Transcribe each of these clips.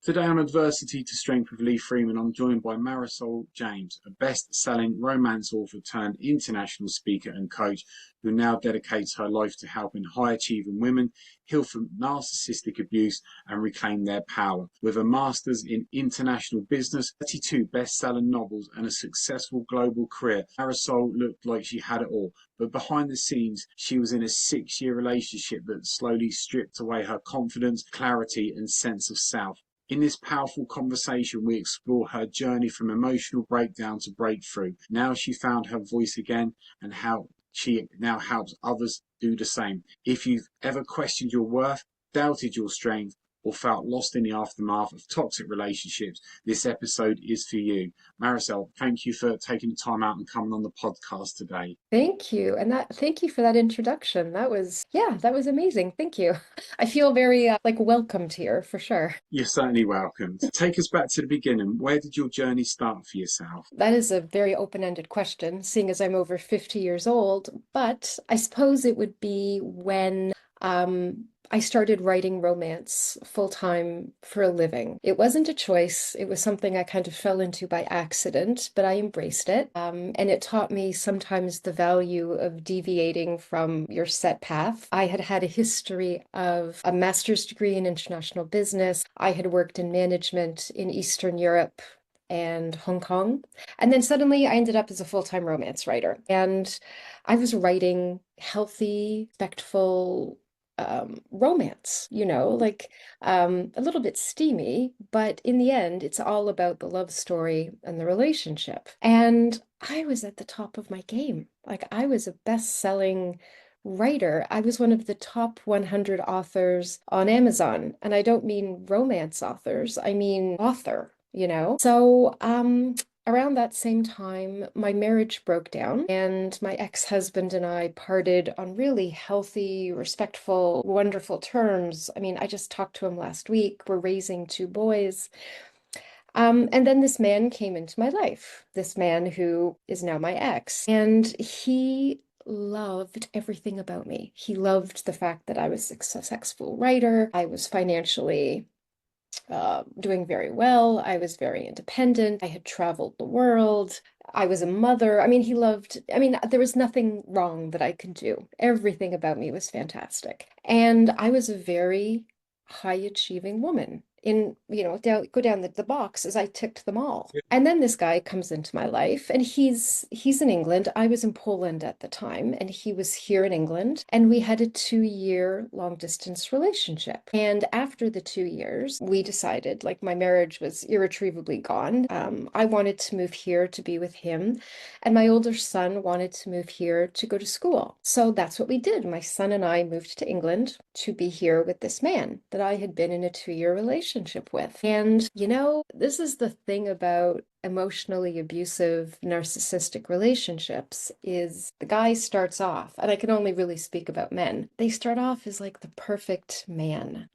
Today on Adversity to Strength with Lee Freeman, I'm joined by Marysol James, a best-selling romance author turned international speaker and coach who now dedicates her life to helping high-achieving women heal from narcissistic abuse and reclaim their power. With a master's in international business, 32 best-selling novels and a successful global career, Marisol looked like she had it all. But behind the scenes, she was in a 6-year relationship that slowly stripped away her confidence, clarity and sense of self. In this powerful conversation, we explore her journey from emotional breakdown to breakthrough. Now she found her voice again and how she now helps others do the same. If you've ever questioned your worth, doubted your strength, or felt lost in the aftermath of toxic relationships, this episode is for you. Marisol, thank you for taking the time out and coming on the podcast today. Thank you. Thank you for that introduction. That was amazing. Thank you. I feel very welcomed here for sure. You're certainly welcome. Take us back to the beginning. Where did your journey start for yourself? That is a very open-ended question, seeing as I'm over 50 years old, but I suppose it would be when I started writing romance full-time for a living. It wasn't a choice. It was something I kind of fell into by accident, but I embraced it. And it taught me sometimes the value of deviating from your set path. I had had a history of a master's degree in international business. I had worked in management in Eastern Europe and Hong Kong. And then suddenly I ended up as a full-time romance writer. And I was writing healthy, respectful, romance, a little bit steamy, but in the end, it's all about the love story and the relationship. And I was at the top of my game. Like, I was a best-selling writer. I was one of the top 100 authors on Amazon. And I don't mean romance authors, I mean author. So, around that same time, my marriage broke down, and my ex-husband and I parted on really healthy, respectful, wonderful terms. I mean, I just talked to him last week. We're raising 2 boys. And then this man came into my life, this man who is now my ex, and he loved everything about me. He loved the fact that I was a successful writer. I was financially doing very well. I was very independent. I had traveled the world. I was a mother. There was nothing wrong that I could do. Everything about me was fantastic. And I was a very high achieving woman. Go down the box as I ticked them all. And then this guy comes into my life, and he's in England. I was in Poland at the time, and he was here in England, and we had a 2-year long distance relationship. And after the 2 years, we decided, like, my marriage was irretrievably gone. I wanted to move here to be with him, and my older son wanted to move here to go to school. So that's what we did. My son and I moved to England to be here with this man that I had been in a 2-year relationship with. And, this is the thing about emotionally abusive narcissistic relationships is the guy starts off, and I can only really speak about men, they start off as like the perfect man.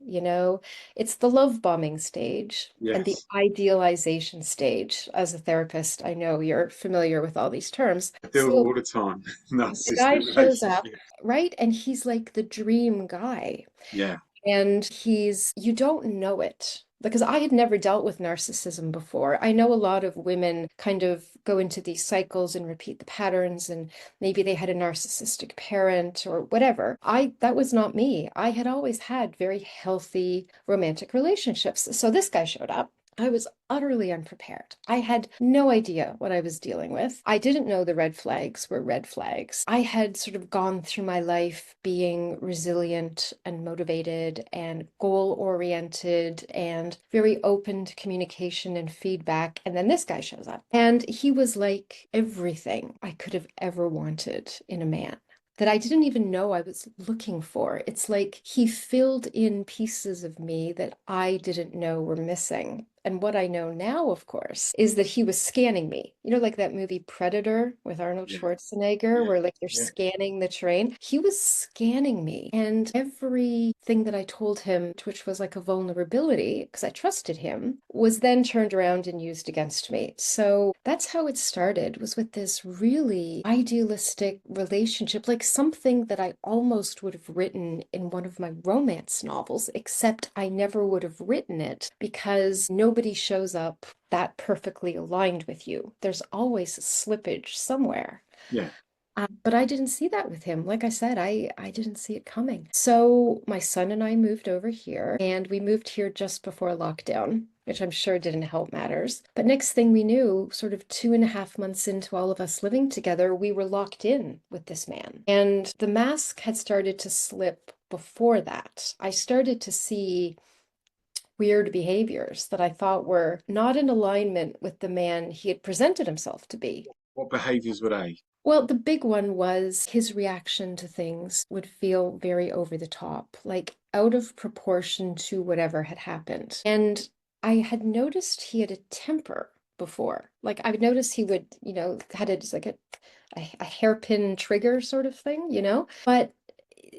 It's the love bombing stage. Yes. And the idealization stage. As a therapist, I know you're familiar with all these terms. I do all the time. The guy shows up, right? And he's like the dream guy. Yeah. And you don't know it, because I had never dealt with narcissism before. I know a lot of women kind of go into these cycles and repeat the patterns, and maybe they had a narcissistic parent or whatever. That was not me. I had always had very healthy romantic relationships. So this guy showed up. I was utterly unprepared. I had no idea what I was dealing with. I didn't know the red flags were red flags. I had sort of gone through my life being resilient and motivated and goal-oriented and very open to communication and feedback. And then this guy shows up, and he was like everything I could have ever wanted in a man that I didn't even know I was looking for. It's like he filled in pieces of me that I didn't know were missing. And what I know now, of course, is that he was scanning me. You know, like that movie Predator with Arnold Yeah. Schwarzenegger, Yeah. where like they're Yeah. scanning the terrain. He was scanning me. And everything that I told him, which was like a vulnerability, because I trusted him, was then turned around and used against me. So that's how it started, was with this really idealistic relationship, like something that I almost would have written in one of my romance novels, except I never would have written it because nobody shows up that perfectly aligned with you. There's always a slippage somewhere. Yeah. But I didn't see that with him. Like I said, I didn't see it coming. So my son and I moved over here, and we moved here just before lockdown, which I'm sure didn't help matters. But next thing we knew, sort of 2.5 months into all of us living together, we were locked in with this man. And the mask had started to slip before that. I started to see weird behaviors that I thought were not in alignment with the man he had presented himself to be. What behaviors were they? Well, the big one was his reaction to things would feel very over the top, like out of proportion to whatever had happened. And I had noticed he had a temper before. Like I would notice he would, had it like a hairpin trigger sort of thing, But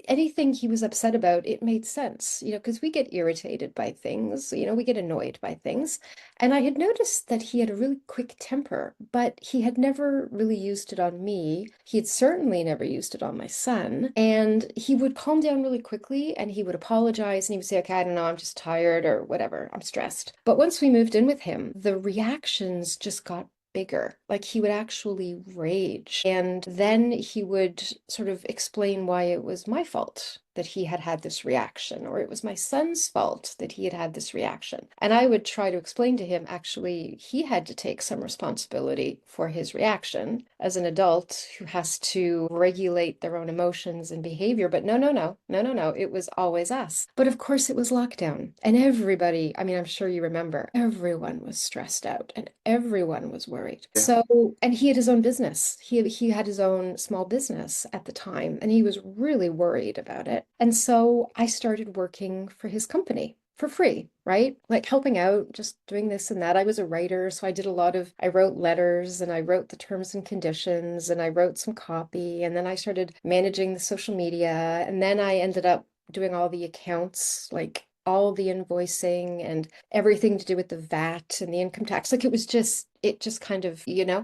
anything he was upset about, it made sense, because we get irritated by things, we get annoyed by things. And I had noticed that he had a really quick temper, but he had never really used it on me. He had certainly never used it on my son. And he would calm down really quickly and he would apologize and he would say, okay, I don't know, I'm just tired or whatever, I'm stressed. But once we moved in with him, the reactions just got bigger. Like he would actually rage. And then he would sort of explain why it was my fault that he had had this reaction, or it was my son's fault that he had had this reaction. And I would try to explain to him, actually, he had to take some responsibility for his reaction as an adult who has to regulate their own emotions and behavior. But no, no, no, no, no, no. It was always us. But of course, it was lockdown. And everybody, I mean, I'm sure you remember, everyone was stressed out and everyone was worried. Yeah. So, and he had his own business. He had his own small business at the time, and he was really worried about it. And so I started working for his company for free, right? Like helping out, just doing this and that. I was a writer, so I wrote letters and I wrote the terms and conditions and I wrote some copy. And then I started managing the social media. And then I ended up doing all the accounts, like all the invoicing and everything to do with the VAT and the income tax. Like it just kind of,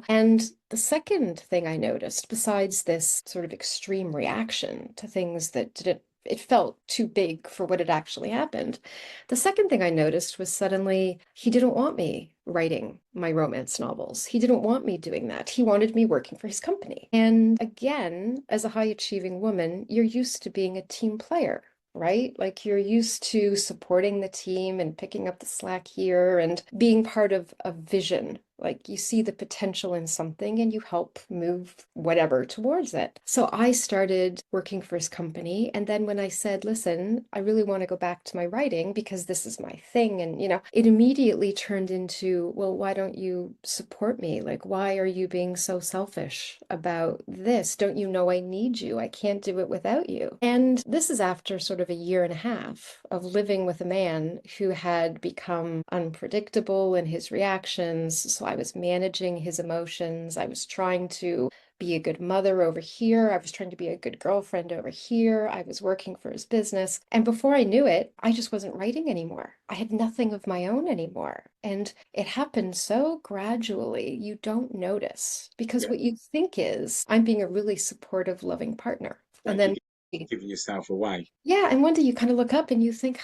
And the second thing I noticed, besides this sort of extreme reaction to things that didn't, it felt too big for what had actually happened. The second thing I noticed was suddenly he didn't want me writing my romance novels. He didn't want me doing that. He wanted me working for his company. And again, as a high achieving woman, you're used to being a team player, right? Like you're used to supporting the team and picking up the slack here and being part of a vision. Like you see the potential in something and you help move whatever towards it. So I started working for his company. And then when I said, listen, I really want to go back to my writing because this is my thing. And, it immediately turned into, well, why don't you support me? Like, why are you being so selfish about this? Don't you know I need you? I can't do it without you. And this is after sort of a year and a half of living with a man who had become unpredictable in his reactions. So I was managing his emotions. I was trying to be a good mother over here. I was trying to be a good girlfriend over here. I was working for his business. And before I knew it, I just wasn't writing anymore. I had nothing of my own anymore. And it happened so gradually, you don't notice because Yeah. what you think is, I'm being a really supportive, loving partner. And Like then, you're giving yourself away. yeah, and one day you kind of look up and you think,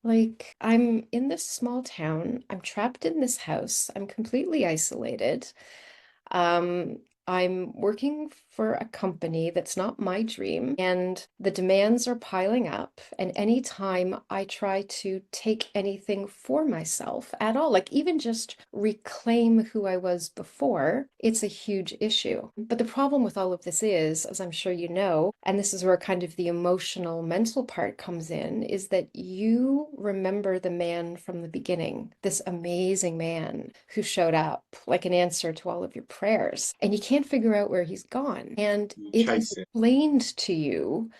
like I'm in this small town, I'm trapped in this house, I'm completely isolated. Um, I'm working for a company that's not my dream, and the demands are piling up. And anytime I try to take anything for myself at all, like even just reclaim who I was before, it's a huge issue. But the problem with all of this is, as I'm sure you know, and this is where kind of the emotional, mental part comes in, is that you remember the man from the beginning, this amazing man who showed up like an answer to all of your prayers, and you can't figure out where he's gone. And You it is chase it. explained to you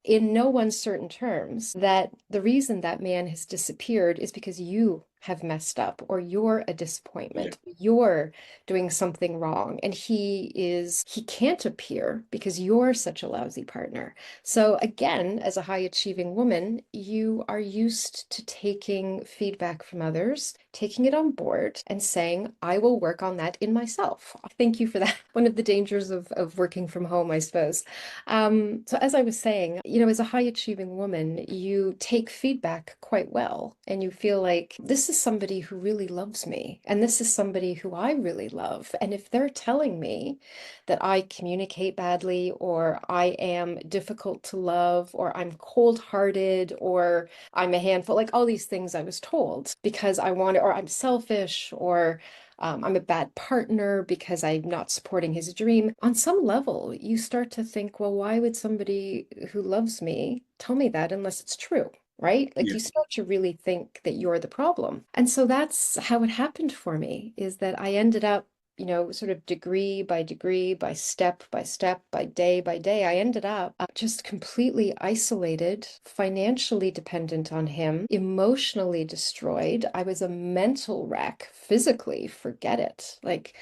in no uncertain terms that the reason that man has disappeared is because you have messed up or you're a Yeah. disappointment, you're doing something wrong. And he can't appear because you're such a lousy partner. So again, as a high achieving woman, you are used to taking feedback from others, taking it on board and saying, I will work on that in myself. Thank you for that. One of the dangers of working from home, I suppose. So as I was saying, as a high achieving woman, you take feedback quite well and you feel like this is somebody who really loves me and this is somebody who I really love. And if they're telling me that I communicate badly or I am difficult to love or I'm cold-hearted or I'm a handful, like all these things I was told because I want or I'm selfish or I'm a bad partner because I'm not supporting his dream. On some level, you start to think, well, why would somebody who loves me tell me that unless it's true? Right? Like Yeah. you start to really think that you're the problem. And so that's how it happened for me, is that I ended up, sort of degree by degree, by step, by day, I ended up just completely isolated, financially dependent on him, emotionally destroyed. I was a mental wreck, physically, forget it. Like,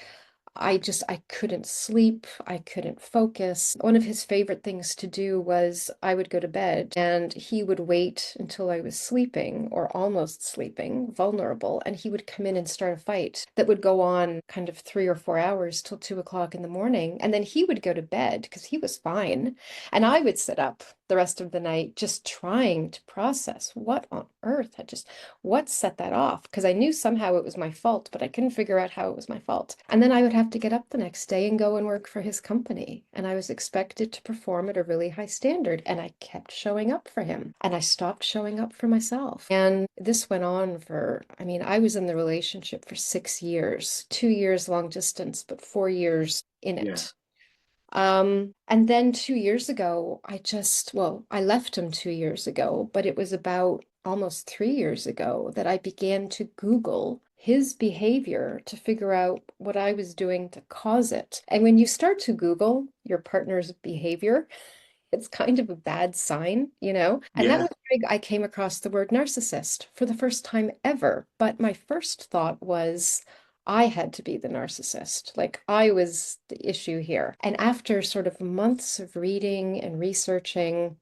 I couldn't sleep. I couldn't focus. One of his favorite things to do was I would go to bed and he would wait until I was sleeping or almost sleeping, vulnerable, and he would come in and start a fight that would go on kind of 3 or 4 hours till 2 o'clock in the morning. And then he would go to bed because he was fine. And I would sit up the rest of the night just trying to process what on earth had just what set that off? Because I knew somehow it was my fault, but I couldn't figure out how it was my fault. And then I would have to get up the next day and go and work for his company. And I was expected to perform at a really high standard. And I kept showing up for him. And I stopped showing up for myself. And this went on for, I mean, I was in the relationship for 6 years, 2 years long distance, but 4 years in Yeah. it. And then 2 years ago, well, I left him 2 years ago, but it was about almost 3 years ago that I began to Google his behavior to figure out what I was doing to cause it. And when you start to Google your partner's behavior, it's kind of a bad sign. And that Yeah. was big. I came across the word narcissist for the first time ever. But my first thought was I had to be the narcissist. Like I was the issue here. And after sort of months of reading and researching,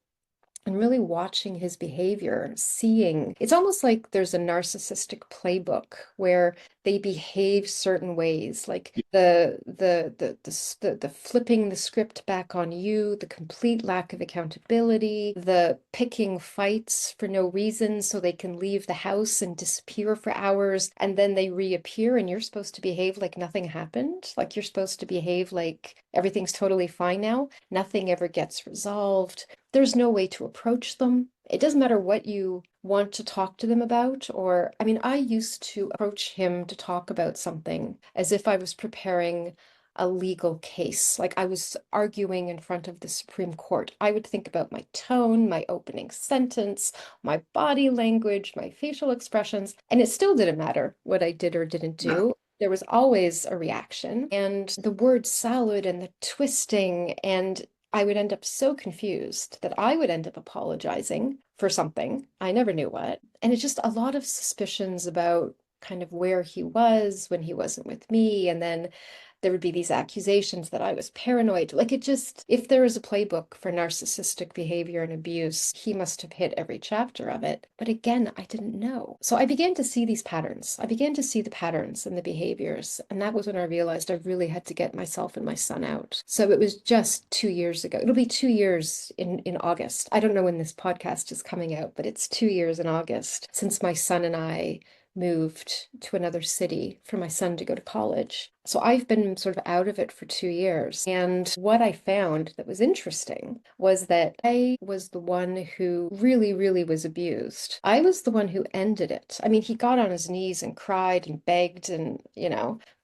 and really watching his behavior, seeing it's almost like there's a narcissistic playbook where they behave certain ways, like the flipping the script back on you, the complete lack of accountability, the picking fights for no reason so they can leave the house and disappear for hours, and then they reappear, and you're supposed to behave like nothing happened, like you're supposed to behave like everything's totally fine now. Nothing ever gets resolved. There's no way to approach them. It doesn't matter what you want to talk to them about, or, I mean, I used to approach him to talk about something as if I was preparing a legal case, like I was arguing in front of the Supreme Court. I would think about my tone, my opening sentence, my body language, my facial expressions, and it still didn't matter what I did or didn't No. do. There was always a reaction, and the word salad and the twisting, and I would end up so confused that I would end up apologizing for something. I never knew what. And it's just a lot of suspicions about kind of where he was when he wasn't with me. And then there would be these accusations that I was paranoid. Like it just, if there is a playbook for narcissistic behavior and abuse, he must have hit every chapter of it. But again, I didn't know. So I began to see these patterns. I began to see the patterns and the behaviors. And that was when I realized I really had to get myself and my son out. So it was just 2 years ago. It'll be 2 years in August. I don't know when this podcast is coming out, but it's 2 years in August since my son and I moved to another city for my son to go to college. So I've been sort of out of it for 2 years. And what I found that was interesting was that I was the one who really, really was abused. I was the one who ended it. I mean, he got on his knees and cried and begged and,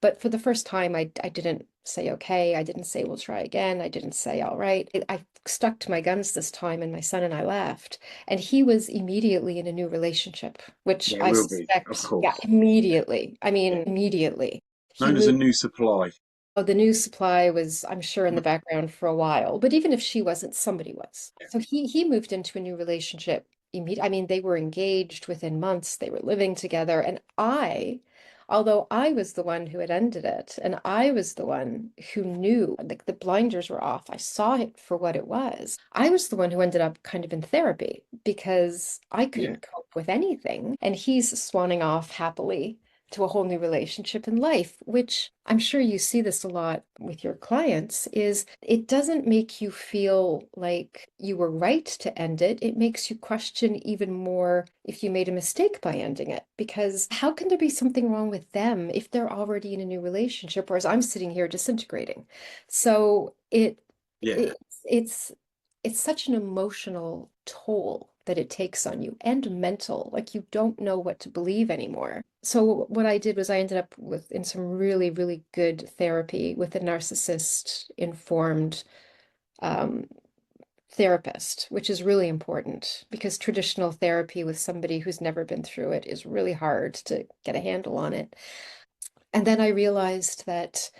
but for the first time, I didn't say, okay. I didn't say, we'll try again. I didn't say, all right. I stuck to my guns this time, and my son and I left. And he was immediately in a new relationship, which Yeah, it I will be, of suspect, yeah, course. immediately. I mean, Yeah. immediately. He Known as a moved. new supply. Oh, the news supply was, I'm sure, in the background for a while, but even if she wasn't, somebody was. Yeah. So he moved into a new relationship immediately. I mean, they were engaged within months, they were living together, and although I was the one who had ended it, and I was the one who knew, like the blinders were off. I saw it for what it was. I was the one who ended up kind of in therapy because I Yeah. couldn't cope with anything, and he's swanning off happily to a whole new relationship in life, which I'm sure you see this a lot with your clients, is it doesn't make you feel like you were right to end it. It makes you question even more if you made a mistake by ending it. Because how can there be something wrong with them if they're already in a new relationship, whereas I'm sitting here disintegrating? So Yeah. it's it's such an emotional toll that it takes on you and mental, like you don't know what to believe anymore. So what I did was I ended up with in some really, really good therapy with a narcissist informed um, therapist, which is really important because traditional therapy with somebody who's never been through it is really hard to get a handle on it. And then I realized that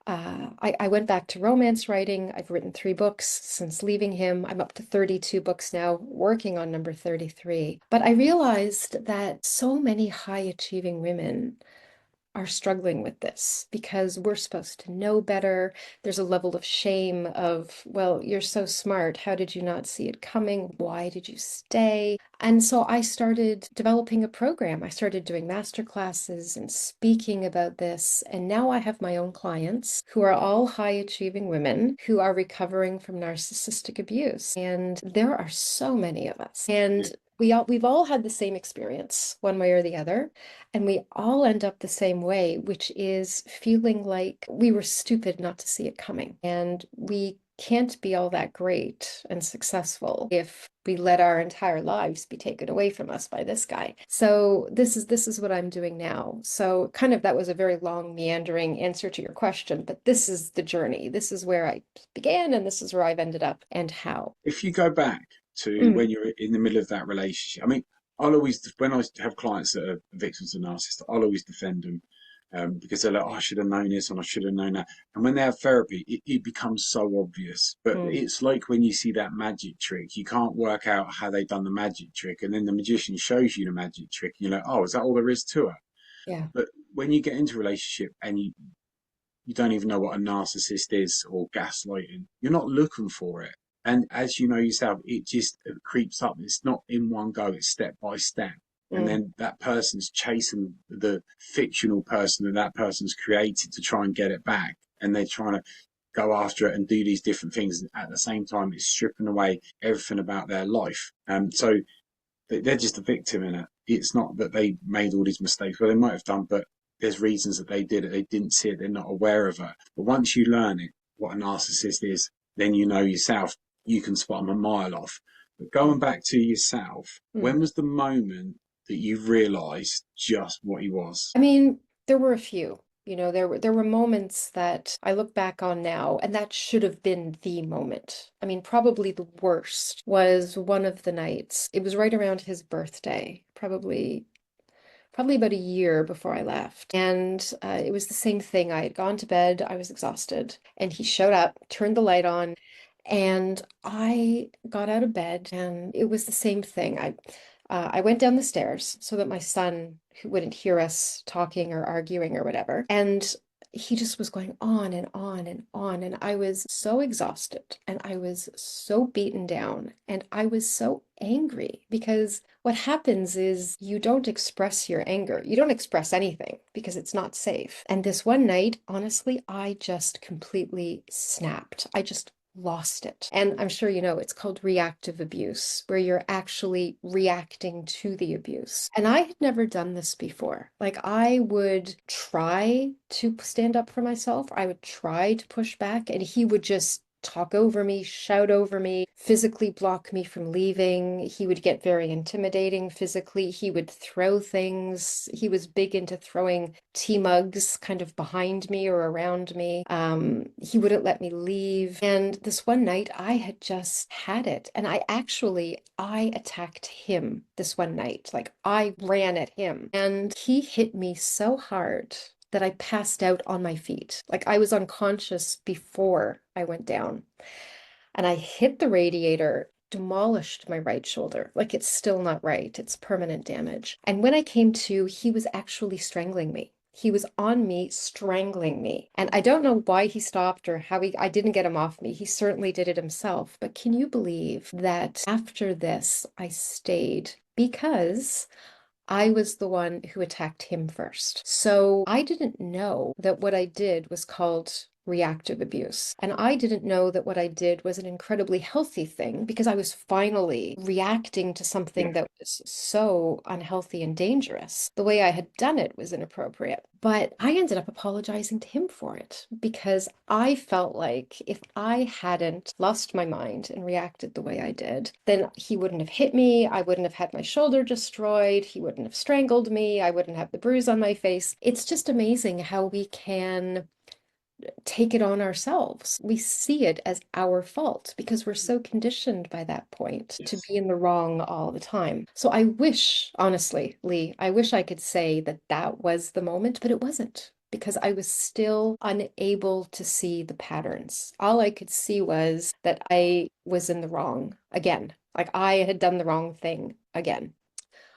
I went back to romance writing. I've written 3 books since leaving him. I'm up to 32 books now, working on number 33. But I realized that so many high achieving women are struggling with this because we're supposed to know better. There's a level of shame of, well, you're so smart. How did you not see it coming? Why did you stay? And so I started developing a program. I started doing master classes and speaking about this. And now I have my own clients who are all high achieving women who are recovering from narcissistic abuse. And there are so many of us. Yeah. And we've all had the same experience one way or the other. And we all end up the same way, which is feeling like we were stupid not to see it coming. And we can't be all that great and successful if we let our entire lives be taken away from us by this guy. So this is what I'm doing now. So kind of that was a very long, meandering answer to your question, but this is the journey. This is where I began, and this is where I've ended up and how. If you go back to when Mm, you're in the middle of that relationship, I mean, I'll always, when I have clients that are victims of narcissists, I'll always defend them because they're like, oh, I should have known this and I should have known that. And when they have therapy, it becomes so obvious. But mm, it's like when you see that magic trick, you can't work out how they've done the magic trick. And then the magician shows you the magic trick. And you're like, oh, is that all there is to it? yeah. But when you get into a relationship and you don't even know what a narcissist is or gaslighting. You're not looking for it. And as you know yourself, it just creeps up. It's not in one go, it's step by step. And Mm, then that person's chasing the fictional person that that person's created to try and get it back. And they're trying to go after it and do these different things. At the same time, it's stripping away everything about their life. So they're just a victim in it. It's not that they made all these mistakes. Well, they might have done, but there's reasons that they did it. They didn't see it. They're not aware of it. But once you learn it, what a narcissist is, then you know yourself. You can spot them a mile off. But going back to yourself, mm. when was the moment that you realised just what he was? I mean, there were a few. There were moments that I look back on now, and that should have been the moment. I mean, probably the worst was one of the nights. It was right around his birthday, probably about a year before I left. And it was the same thing. I had gone to bed, I was exhausted, and he showed up, turned the light on, and I got out of bed, and it was the same thing. I went down the stairs so that my son, who wouldn't hear us talking or arguing or whatever, and he just was going on and on and on. And I was so exhausted and I was so beaten down and I was so angry because what happens is you don't express your anger. You don't express anything because it's not safe. And this one night, honestly, I just completely snapped. I just lost it. And I'm sure you know it's called reactive abuse, where you're actually reacting to the abuse. And I had never done this before. Like I would try to stand up for myself, I would try to push back, and he would just talk over me, shout over me, physically block me from leaving. He would get very intimidating physically. He would throw things. He was big into throwing tea mugs kind of behind me or around me. He wouldn't let me leave. And this one night I had just had it. And I attacked him this one night. Like I ran at him and he hit me so hard. that I passed out on my feet. Like I was unconscious before I went down. And I hit the radiator, demolished my right shoulder. Like it's still not right. It's permanent damage. And when I came to, he was actually strangling me. He was on me, strangling me. And I don't know why he stopped or how I didn't get him off me. He certainly did it himself. But can you believe that after this, I stayed because I was the one who attacked him first. So I didn't know that what I did was called reactive abuse. And I didn't know that what I did was an incredibly healthy thing because I was finally reacting to something that was so unhealthy and dangerous. The way I had done it was inappropriate. But I ended up apologizing to him for it because I felt like if I hadn't lost my mind and reacted the way I did, then he wouldn't have hit me. I wouldn't have had my shoulder destroyed. He wouldn't have strangled me. I wouldn't have the bruise on my face. It's just amazing how we can take it on ourselves. We see it as our fault because we're so conditioned by that point to be in the wrong all the time. So I wish, honestly, Lee, I wish I could say that that was the moment, but it wasn't because I was still unable to see the patterns. All I could see was that I was in the wrong again. Like I had done the wrong thing again.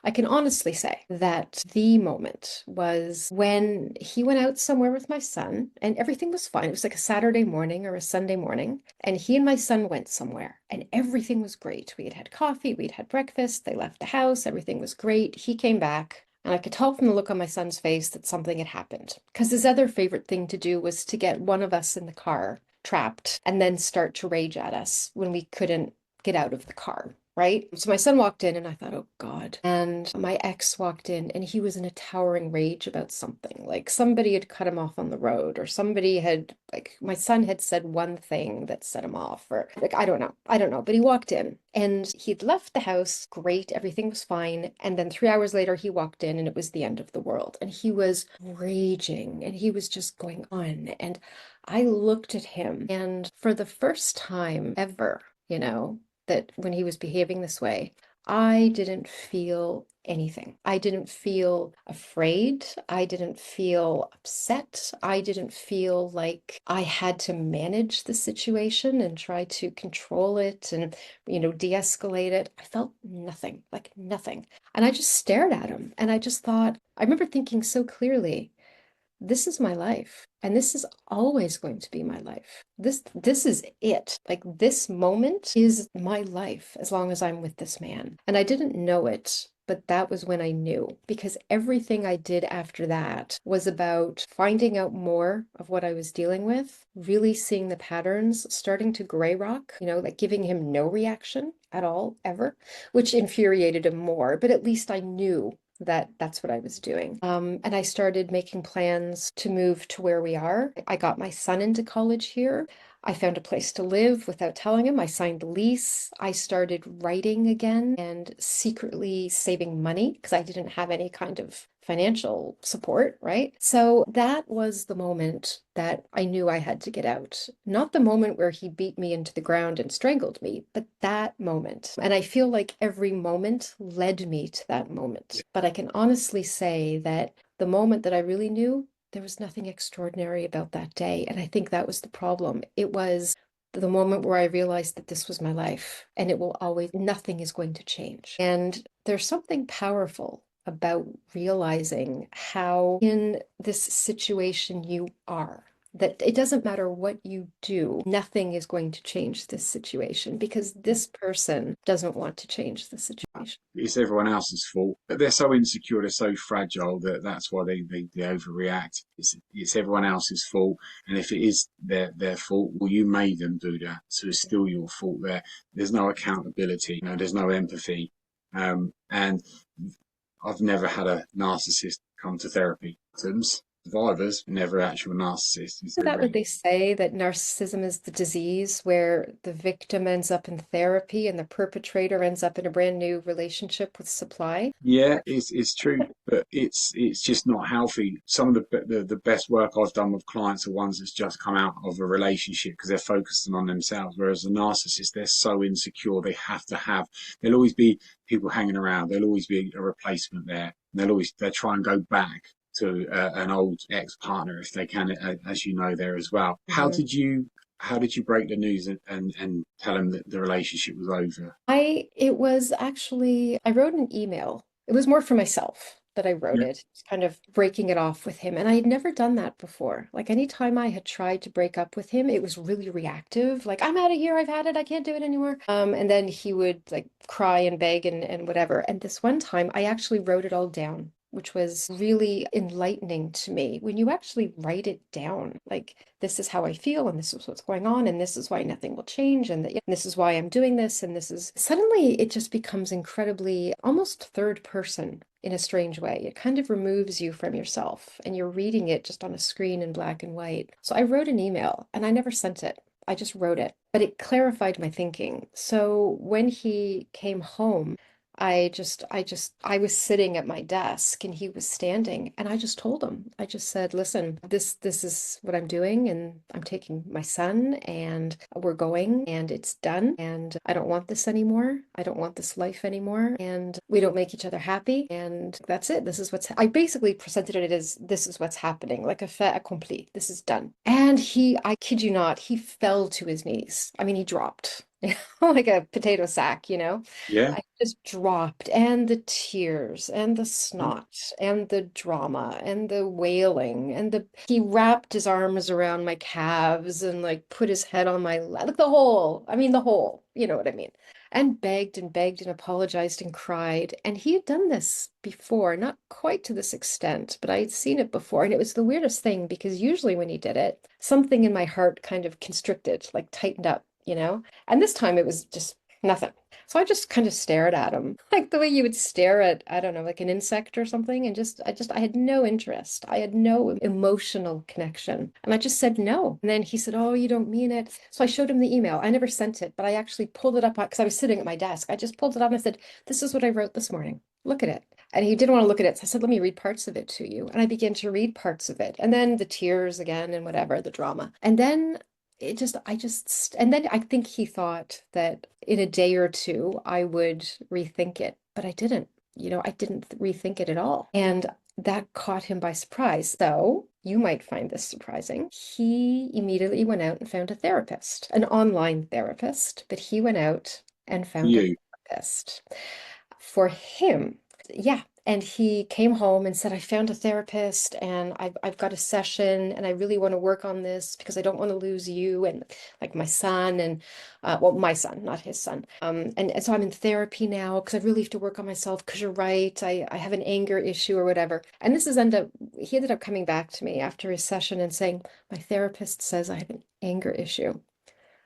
I can honestly say that the moment was when he went out somewhere with my son and everything was fine. It was like a Saturday morning or a Sunday morning, and he and my son went somewhere and everything was great. We had had coffee, we'd had breakfast, they left the house, everything was great. He came back. And I could tell from the look on my son's face that something had happened. Because his other favorite thing to do was to get one of us in the car trapped and then start to rage at us when we couldn't get out of the car. Right? So my son walked in and I thought, oh God. And my ex walked in and he was in a towering rage about something. Like somebody had cut him off on the road or somebody had, like my son had said one thing that set him off or like, I don't know. I don't know. But he walked in and he'd left the house. Great. Everything was fine. And then 3 hours later, he walked in and it was the end of the world. And he was raging and he was just going on. And I looked at him and for the first time ever, that when he was behaving this way, I didn't feel anything. I didn't feel afraid. I didn't feel upset. I didn't feel like I had to manage the situation and try to control it and, de-escalate it. I felt nothing, like nothing. And I just stared at him and I just thought, I remember thinking so clearly, this is my life and this is always going to be my life. This is it. Like this moment is my life as long as I'm with this man. And I didn't know it, but that was when I knew because everything I did after that was about finding out more of what I was dealing with, really seeing the patterns, starting to gray rock, like giving him no reaction at all, ever, which infuriated him more. But at least I knew that that's what I was doing. And I started making plans to move to where we are. I got my son into college here. I found a place to live without telling him. I signed the lease. I started writing again and secretly saving money because I didn't have any kind of financial support, right? So that was the moment that I knew I had to get out. Not the moment where he beat me into the ground and strangled me, but that moment. And I feel like every moment led me to that moment. But I can honestly say that the moment that I really knew, there was nothing extraordinary about that day. And I think that was the problem. It was the moment where I realized that this was my life and it will always, nothing is going to change. And there's something powerful about realizing how in this situation you are. That it doesn't matter what you do, nothing is going to change this situation because this person doesn't want to change the situation. It's everyone else's fault. But they're so insecure, they're so fragile that that's why they overreact. It's everyone else's fault. And if it is their fault, well, you made them do that. So it's still your fault there. There's no accountability, there's no empathy. And I've never had a narcissist come to therapy. Survivors, never actual narcissists. Isn't that what they say, that narcissism is the disease where the victim ends up in therapy and the perpetrator ends up in a brand new relationship with supply? Yeah, it's true, but it's just not healthy. Some of the best work I've done with clients are ones that's just come out of a relationship because they're focusing on themselves. Whereas a narcissist, they're so insecure, there'll always be people hanging around. There'll always be a replacement there. And they'll try and go back to an old ex-partner if they can, as you know, there as well. Mhm. How did you break the news and tell him that the relationship was over? It was actually, I wrote an email. It was more for myself that I wrote Yeah, it, kind of breaking it off with him. And I had never done that before. Like anytime I had tried to break up with him, it was really reactive. Like, I'm out of here, I've had it, I can't do it anymore. And then he would like cry and beg and whatever. And this one time I actually wrote it all down, which was really enlightening to me. When you actually write it down, like this is how I feel, and this is what's going on, and this is why nothing will change, and this is why I'm doing this, and this is suddenly it just becomes incredibly almost third person in a strange way. It kind of removes you from yourself, and you're reading it just on a screen in black and white. So I wrote an email, and I never sent it. I just wrote it, but it clarified my thinking. So when he came home, I was sitting at my desk and he was standing and I just told him, I just said, listen, this is what I'm doing and I'm taking my son and we're going and it's done and I don't want this anymore. I don't want this life anymore and we don't make each other happy and that's it. I basically presented it as this is what's happening, like a fait accompli. This is done. And I kid you not, he fell to his knees. I mean, he dropped. Like a potato sack, you know? yeah, I just dropped, and the tears, and the snot, and the drama, and the wailing, and he wrapped his arms around my calves and like put his head on my lap, like the whole, you know what I mean? And begged and apologized and cried. And he had done this before, not quite to this extent, but I had seen it before. And it was the weirdest thing because usually when he did it, something in my heart kind of constricted, like tightened up, you know? And this time it was just nothing. So I just kind of stared at him, like the way you would stare at, I don't know, like an insect or something. And I had no interest. I had no emotional connection. And I just said no. And then he said, oh, you don't mean it. So I showed him the email. I never sent it, but I actually pulled it up because I was sitting at my desk. I just pulled it up and I said, this is what I wrote this morning. Look at it. And he didn't want to look at it. So I said, let me read parts of it to you. And I began to read parts of it. And then the tears again and whatever, the drama. And then and then I think he thought that in a day or two I would rethink it, but I didn't. I didn't rethink it at all. And that caught him by surprise. So you might find this surprising. He immediately went out and found a therapist, an online therapist, but he went out and found a you. therapist for him. Yeah. And he came home and said, I found a therapist and I've got a session and I really want to work on this because I don't want to lose you and like my son and, well, my son, not his son. And so I'm in therapy now because I really have to work on myself because you're right. I have an anger issue or whatever. And he ended up coming back to me after his session and saying, my therapist says I have an anger issue.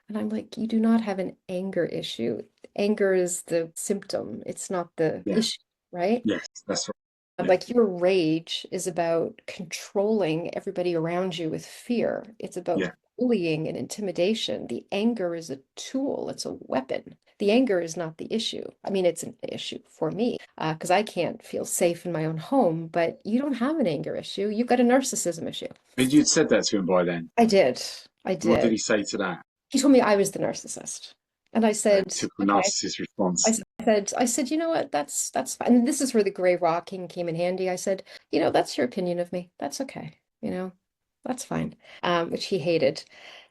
And I'm like, you do not have an anger issue. Anger is the symptom. It's not the Yeah, issue, right? yes, that's right. Yeah, Like your rage is about controlling everybody around you with fear. It's about yeah. bullying and intimidation. The anger is a tool, it's a weapon. The anger is not the issue. I mean, it's an issue for me because I can't feel safe in my own home, but you don't have an anger issue. You've got a narcissism issue. But you'd said that to him by then. I did. I What did did. he say to that? He told me I was the narcissist. And I said, Typical okay. narcissist response. I said, you know what, that's fine. And this is where the gray rocking came in handy. I said, that's your opinion of me. That's okay. That's fine. Which he hated,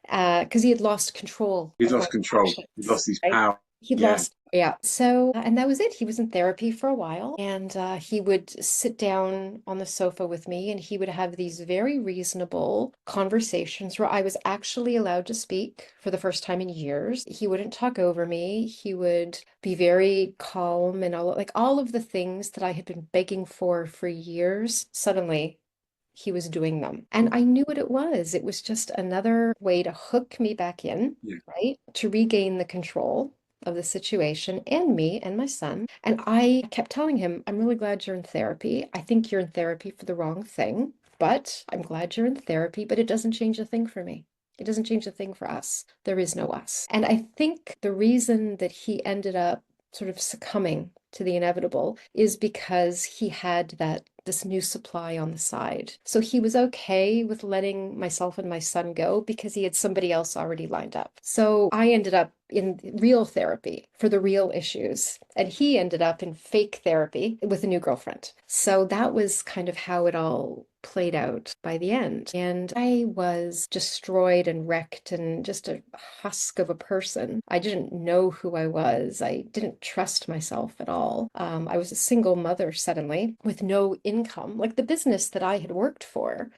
because he had lost control He'd of my lost control. He'd actions, lost his right? power. He'd Yeah, lost, yeah. So, and that was it. He was in therapy for a while, and he would sit down on the sofa with me, and he would have these very reasonable conversations where I was actually allowed to speak for the first time in years. He wouldn't talk over me. He would be very calm and all of the things that I had been begging for years. Suddenly, he was doing them. And I knew what it was. It was just another way to hook me back in, yeah. right? To regain the control of the situation and me and my son. And I kept telling him, I'm really glad you're in therapy. I think you're in therapy for the wrong thing, but I'm glad you're in therapy, but it doesn't change a thing for me. It doesn't change a thing for us. There is no us. And I think the reason that he ended up sort of succumbing to the inevitable is because he had this new supply on the side. So he was okay with letting myself and my son go because he had somebody else already lined up. So I ended up in real therapy for the real issues, and he ended up in fake therapy with a new girlfriend. So that was kind of how it all played out by the end. And I was destroyed and wrecked and just a husk of a person. I didn't know who I was. I didn't trust myself at all. I was a single mother suddenly with no income. Like the business that I had worked for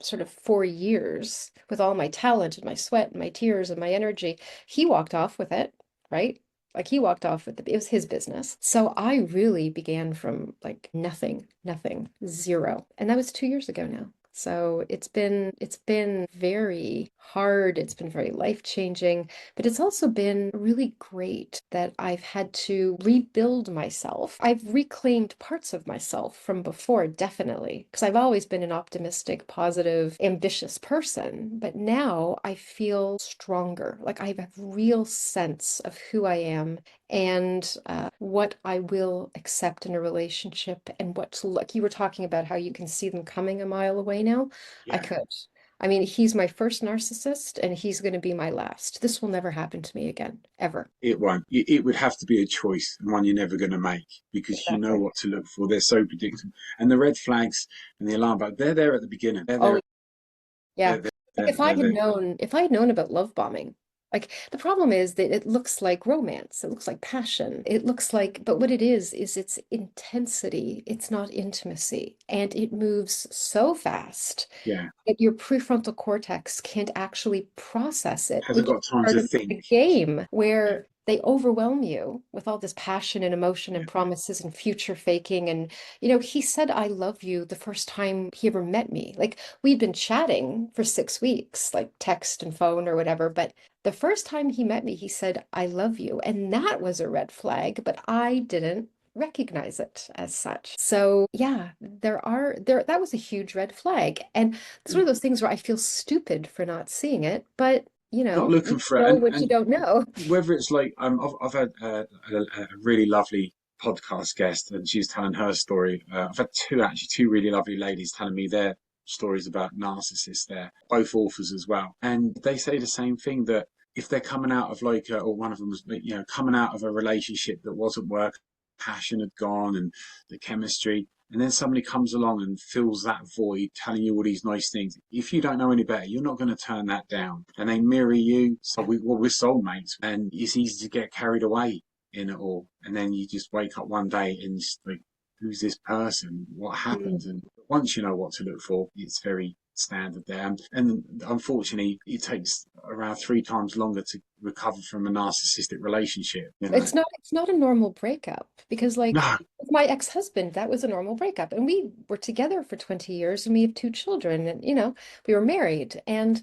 sort of 4 years with all my talent and my sweat and my tears and my energy, he walked off with it, right? Like he walked off with it was his business. So I really began from like nothing, nothing, zero. And that was 2 years ago now. So it's been very hard. It's been very life-changing, but it's also been really great that I've had to rebuild myself. I've reclaimed parts of myself from before, definitely, because I've always been an optimistic, positive, ambitious person. But now I feel stronger. Like I have a real sense of who I am and what I will accept in a relationship and what to look. You were talking about how you can see them coming a mile away now. I Yeah, could. I mean, he's my first narcissist and he's going to be my last. This will never happen to me again, ever. it won't. It would have to be a choice, and one you're never going to make because you know Exactly. what to look for. They're so predictable. And the red flags and the alarm bells, they're there at the beginning. They're Oh, there. yeah. They're, they're, Like they're, they're there. if I had known about love bombing, like the problem is that it looks like romance, it looks like passion, it looks like, but what it is it's intensity, it's not intimacy, and it moves so fast Yeah. that your prefrontal cortex can't actually process it, Hasn't which is got time part to of think. the game Yeah. where they overwhelm you with all this passion and emotion and promises and future faking. And, he said, I love you the first time he ever met me. Like we'd been chatting for 6 weeks, like text and phone or whatever. But the first time he met me, he said, I love you. And that was a red flag, but I didn't recognize it as such. So yeah, that was a huge red flag. And it's one of those things where I feel stupid for not seeing it, but Not you looking for it. know And, what you and don't know. whether it's like, I've had a really lovely podcast guest and she's telling her story. I've had two really lovely ladies telling me their stories about narcissists there, both authors as well. And they say the same thing that if they're coming out of like, or one of them was, coming out of a relationship that wasn't working, passion had gone and the chemistry, and then somebody comes along and fills that void, telling you all these nice things. If you don't know any better, you're not going to turn that down. And they mirror you. So we're soulmates, and it's easy to get carried away in it all. And then you just wake up one day and it's like, who's this person? What happened? Mm. And once you know what to look for, it's very standard there. And unfortunately, it takes around 3 times longer to recover from a narcissistic relationship. It's not a normal breakup because like No, with my ex-husband, that was a normal breakup. And we were together for 20 years and we have 2 children and we were married. And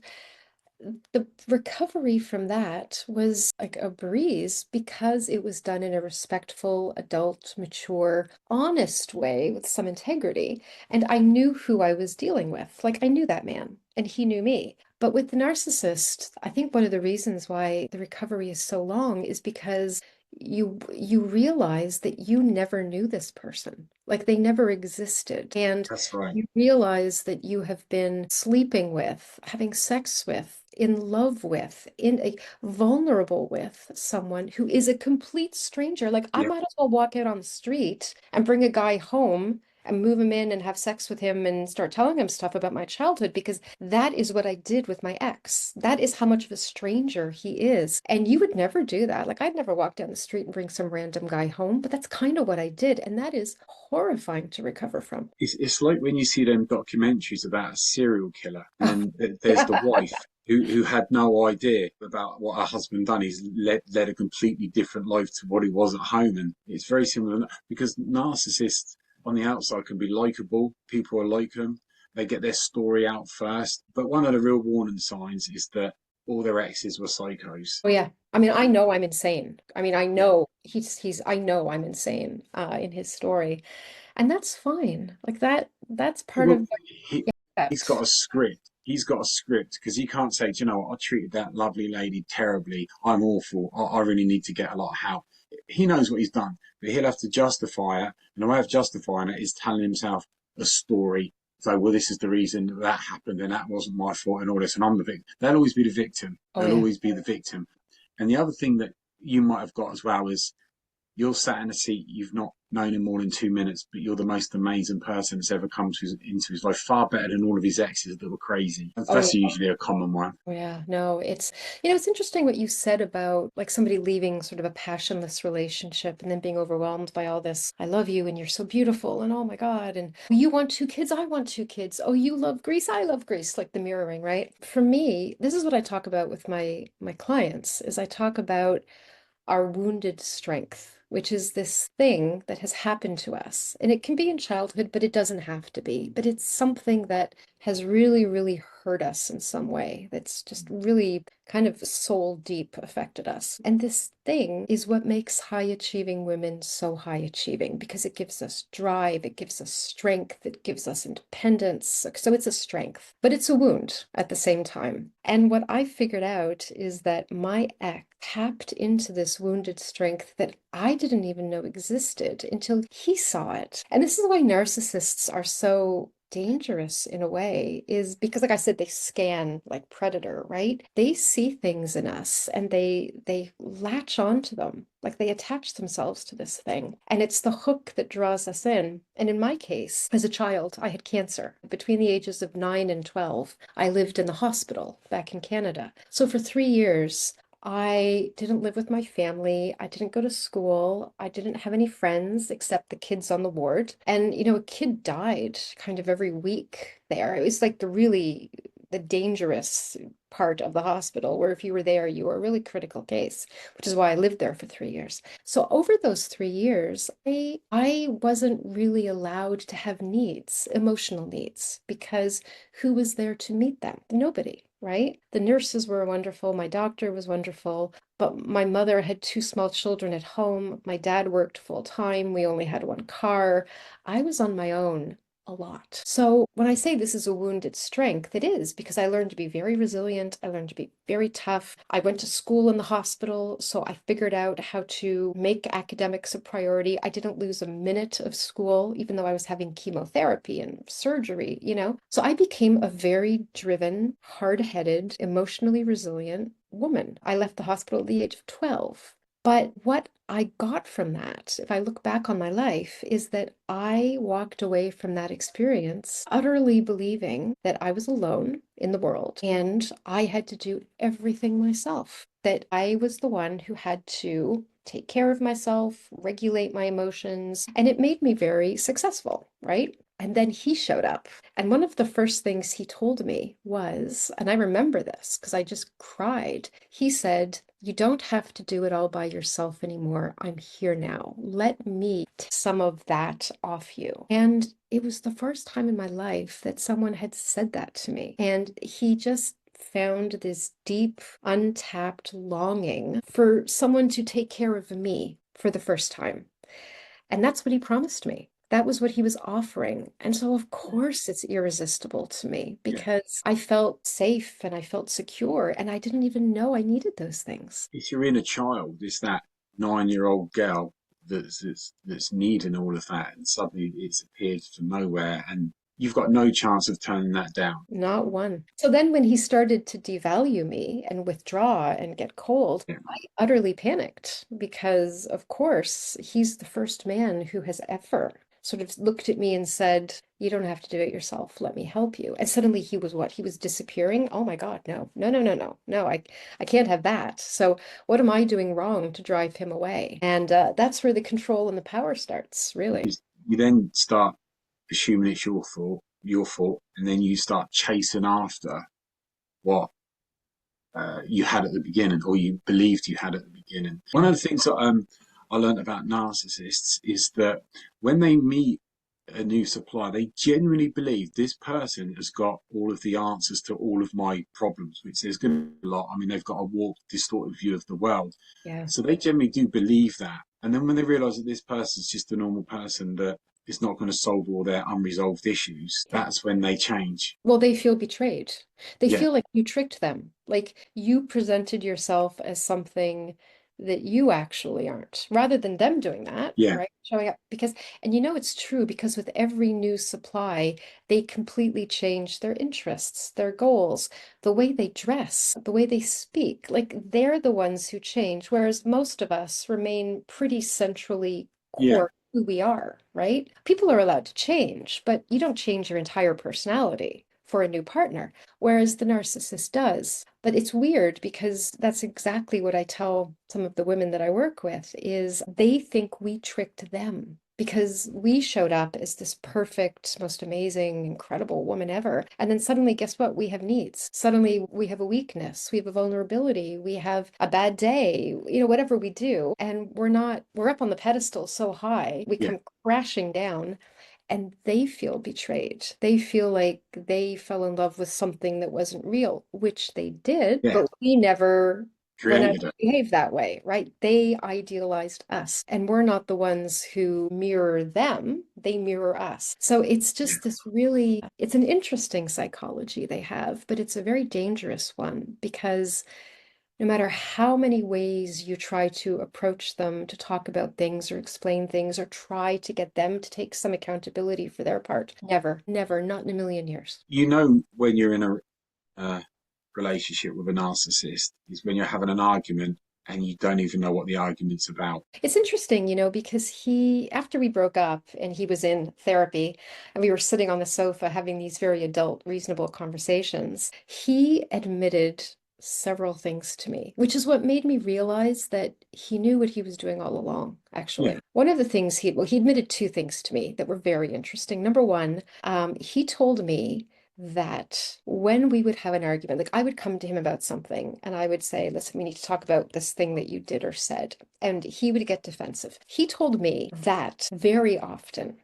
the recovery from that was like a breeze because it was done in a respectful, adult, mature, honest way with some integrity. And I knew who I was dealing with. Like I knew that man and he knew me. But with the narcissist, I think one of the reasons why the recovery is so long is because you realize that you never knew this person. Like they never existed. And that's right. you realize that you have been sleeping with, having sex with, in love with, in a vulnerable with someone who is a complete stranger. Like I Yeah. might as well walk out on the street and bring a guy home and move him in and have sex with him and start telling him stuff about my childhood because that is what I did with my ex. That is how much of a stranger he is. And you would never do that. Like I'd never walk down the street and bring some random guy home, but that's kind of what I did. And that is horrifying to recover from. It's like when you see them documentaries about a serial killer, and Oh, then there's the yeah. wife who had no idea about what her husband done. He's led a completely different life to what he was at home, and it's very similar because narcissists on the outside can be likable. People are like them. They get their story out first, but one of the real warning signs is that all their exes were psychos. Oh yeah. I mean, I know I'm insane. I mean, I Yeah. know I know I'm insane in his story. And that's fine. Like that's part of Well, he, he's got that. a script. He's got a script because he can't say, "Do you know what, I treated that lovely lady terribly. I'm awful. I really need to get a lot of help." he knows what he's done, but he'll have to justify it. And the way of justifying it is telling himself a story. So, well, this is the reason that happened and that wasn't my fault and all this. And I'm the victim. They'll always be the victim. Oh They'll yeah. always be the victim. And the other thing that you might have got as well is you're sat in a seat you've not known him more than 2 minutes, but you're the most amazing person that's ever come into his life, far better than all of his exes that were crazy. Oh yeah. That's usually a common one. Yeah, no, it's interesting what you said about like somebody leaving sort of a passionless relationship and then being overwhelmed by all this. I love you and you're so beautiful and oh my God. And you want two kids, I want two kids. Oh, you love Greece, I love Greece, like the mirroring, right? For me, this is what I talk about with my clients, is I talk about our wounded strength, which is this thing that has happened to us. And it can be in childhood, but it doesn't have to be. But it's something that has really, really hurt us in some way, that's just really kind of soul deep affected us. And this thing is what makes high achieving women so high achieving, because it gives us drive, it gives us strength, it gives us independence. So it's a strength, but it's a wound at the same time. And what I figured out is that my ex tapped into this wounded strength that I didn't even know existed until he saw it. And this is why narcissists are so dangerous in a way, is because like I said, they scan like predator, right? They see things in us and they latch onto them, like they attach themselves to this thing, and it's the hook that draws us in. And in my case, as a child, I had cancer. Between the ages of 9 and 12 I lived in the hospital back in Canada. So for 3 years I didn't live with my family. I didn't go to school. I didn't have any friends except the kids on the ward. And, a kid died kind of every week there. It was like the dangerous part of the hospital, where if you were there, you were a really critical case, which is why I lived there for 3 years. So over those 3 years, I wasn't really allowed to have needs, emotional needs, because who was there to meet them? Nobody. Right? The nurses were wonderful. My doctor was wonderful. But my mother had two small children at home. My dad worked full time. We only had one car. I was on my own a lot. So when I say this is a wounded strength, it is, because I learned to be very resilient. I learned to be very tough. I went to school in the hospital, so I figured out how to make academics a priority. I didn't lose a minute of school, even though I was having chemotherapy and surgery, So I became a very driven, hard-headed, emotionally resilient woman. I left the hospital at the age of 12. But what I got from that, if I look back on my life, is that I walked away from that experience utterly believing that I was alone in the world and I had to do everything myself, that I was the one who had to take care of myself, regulate my emotions, and it made me very successful, right? And then he showed up. And one of the first things he told me was, and I remember this because I just cried, he said, "You don't have to do it all by yourself anymore. I'm here now. Let me take some of that off you." And it was the first time in my life that someone had said that to me. And he just found this deep, untapped longing for someone to take care of me for the first time. And that's what he promised me. That was what he was offering. And so, of course, it's irresistible to me, Yeah. because I felt safe and I felt secure, and I didn't even know I needed those things. If you're in a child, it's that 9-year-old girl that's needing all of that, and suddenly it's appeared from nowhere, and you've got no chance of turning that down. Not one. So then when he started to devalue me and withdraw and get cold, Yeah. I utterly panicked, because, of course, he's the first man who has ever sort of looked at me and said, "You don't have to do it yourself. Let me help you." And suddenly he was what? He was disappearing. Oh my God, no, no, no, no, no, no, I can't have that. So what am I doing wrong to drive him away? And that's where the control and the power starts, really. Because you then start assuming it's your fault, and then you start chasing after what you had at the beginning, or you believed you had at the beginning. One of the things that I learned about narcissists is that when they meet a new supplier, they genuinely believe this person has got all of the answers to all of my problems, which there's going to be a lot. I mean, they've got a warped, distorted view of the world. Yeah. So they generally do believe that. And then when they realize that this person's just a normal person that is not going to solve all their unresolved issues, Yeah. that's when they change. Well, they feel betrayed. They Yeah. feel like you tricked them. Like you presented yourself as something that you actually aren't, rather than them doing that, Yeah. right? Showing up because, and you know, it's true because with every new supply, they completely change their interests, their goals, the way they dress, the way they speak. Like they're the ones who change, whereas most of us remain pretty centrally Yeah. core who we are, right? People are allowed to change, but you don't change your entire personality for a new partner, whereas the narcissist does. But it's weird because that's exactly what I tell some of the women that I work with is they think we tricked them because we showed up as this perfect, most amazing, incredible woman ever. And then suddenly, guess what? We have needs. Suddenly, we have a weakness, we have a vulnerability, we have a bad day, you know, whatever we do. And we're up on the pedestal so high, we Yeah. come crashing down. And they feel betrayed. They feel like they fell in love with something that wasn't real, which they did, Yeah. but we never went out Created to it. behave that way, right? They idealized us, and we're not the ones who mirror them. They mirror us. So it's Yeah. just this really, it's an interesting psychology they have, but it's a very dangerous one because no matter how many ways you try to approach them to talk about things or explain things or try to get them to take some accountability for their part, never, never, not in a million years. You know, when you're in a uh, relationship with a narcissist is when you're having an argument and you don't even know what the argument's about. It's interesting, you know, because after we broke up and he was in therapy and we were sitting on the sofa having these very adult, reasonable conversations, he admitted several things to me, which is what made me realize that he knew what he was doing all along, Yeah. actually. One of the things he admitted two things to me that were very interesting. Number one, he told me that when we would have an argument, like I would come to him about something and I would say, listen, we need to talk about this thing that you did or said. And he would get defensive. He told me that very often,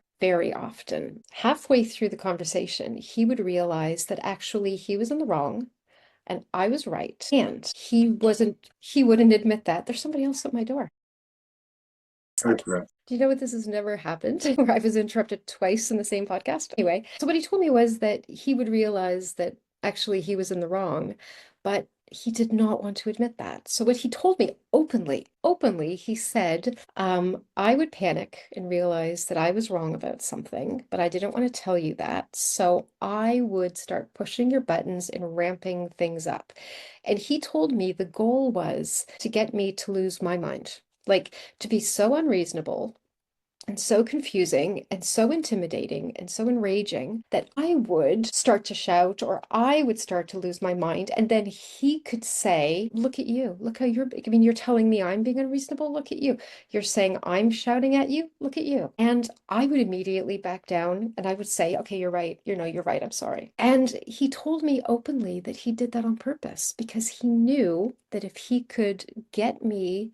halfway through the conversation, he would realize that actually he was in the wrong and I was right. And he wouldn't admit that. There's somebody else at my door. Go for it. Do you know what? This has never happened where I was interrupted twice in the same podcast? Anyway, so what he told me was that he would realize that actually he was in the wrong, but he did not want to admit that. So what he told me openly, he said, I would panic and realize that I was wrong about something, but I didn't want to tell you that. So I would start pushing your buttons and ramping things up. And he told me the goal was to get me to lose my mind. Like to be so unreasonable and so confusing and so intimidating and so enraging that I would start to shout or I would start to lose my mind. And then he could say, look at you. Look how I mean, you're telling me I'm being unreasonable. Look at you. You're saying I'm shouting at you. Look at you. And I would immediately back down and I would say, okay, you're right. You're right. I'm sorry. And he told me openly that he did that on purpose because he knew that if he could get me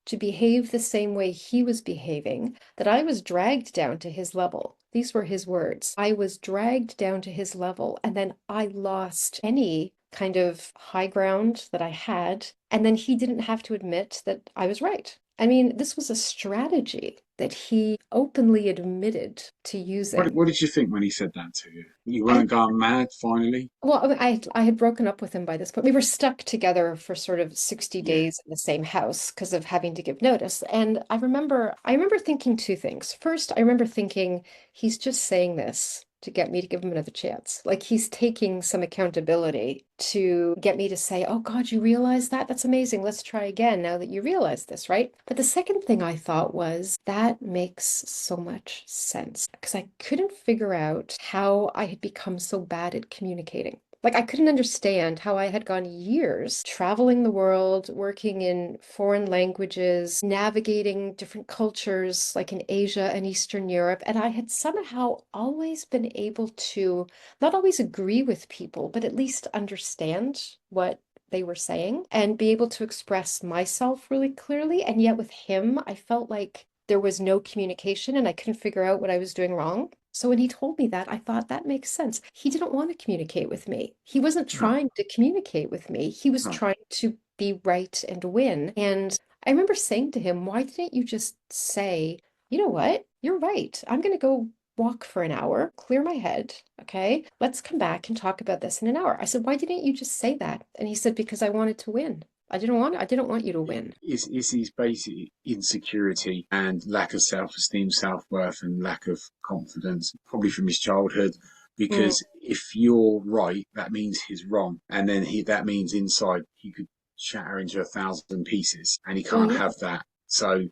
to behave the same way he was behaving, that I was dragged down to his level. These were his words. I was dragged down to his level, and then I lost any kind of high ground that I had. And then he didn't have to admit that I was right. I mean, this was a strategy that he openly admitted to using. What did you think when he said that to you? You And weren't going mad finally? well, I had broken up with him by this point. We were stuck together for sort of 60 Yeah. days in the same house because of having to give notice. And I remember thinking two things. First, I remember thinking he's just saying this to get me to give him another chance. Like he's taking some accountability to get me to say, "Oh God, you realize that? That's amazing. Let's try again now that you realize this, right?" But the second thing I thought was that makes so much sense because I couldn't figure out how I had become so bad at communicating. Like, I couldn't understand how I had gone years traveling the world, working in foreign languages, navigating different cultures like in Asia and Eastern Europe. And I had somehow always been able to not always agree with people, but at least understand what they were saying and be able to express myself really clearly. And yet with him, I felt like there was no communication and I couldn't figure out what I was doing wrong. So when he told me that, I thought that makes sense. He didn't want to communicate with me. He wasn't No. trying to communicate with me. He was No. trying to be right and win. And I remember saying to him, why didn't you just say, you know what? You're right. I'm going to go walk for an hour, clear my head. Okay. Let's come back and talk about this in an hour. I said, why didn't you just say that? And he said, because I wanted to win. I didn't want you to win. It's his basic insecurity and lack of self-esteem, self-worth, and lack of confidence, probably from his childhood. Mm. Because if you're right, that means he's wrong, and then that means inside he could shatter into 1,000 pieces, and he Well, can't yeah, have that. So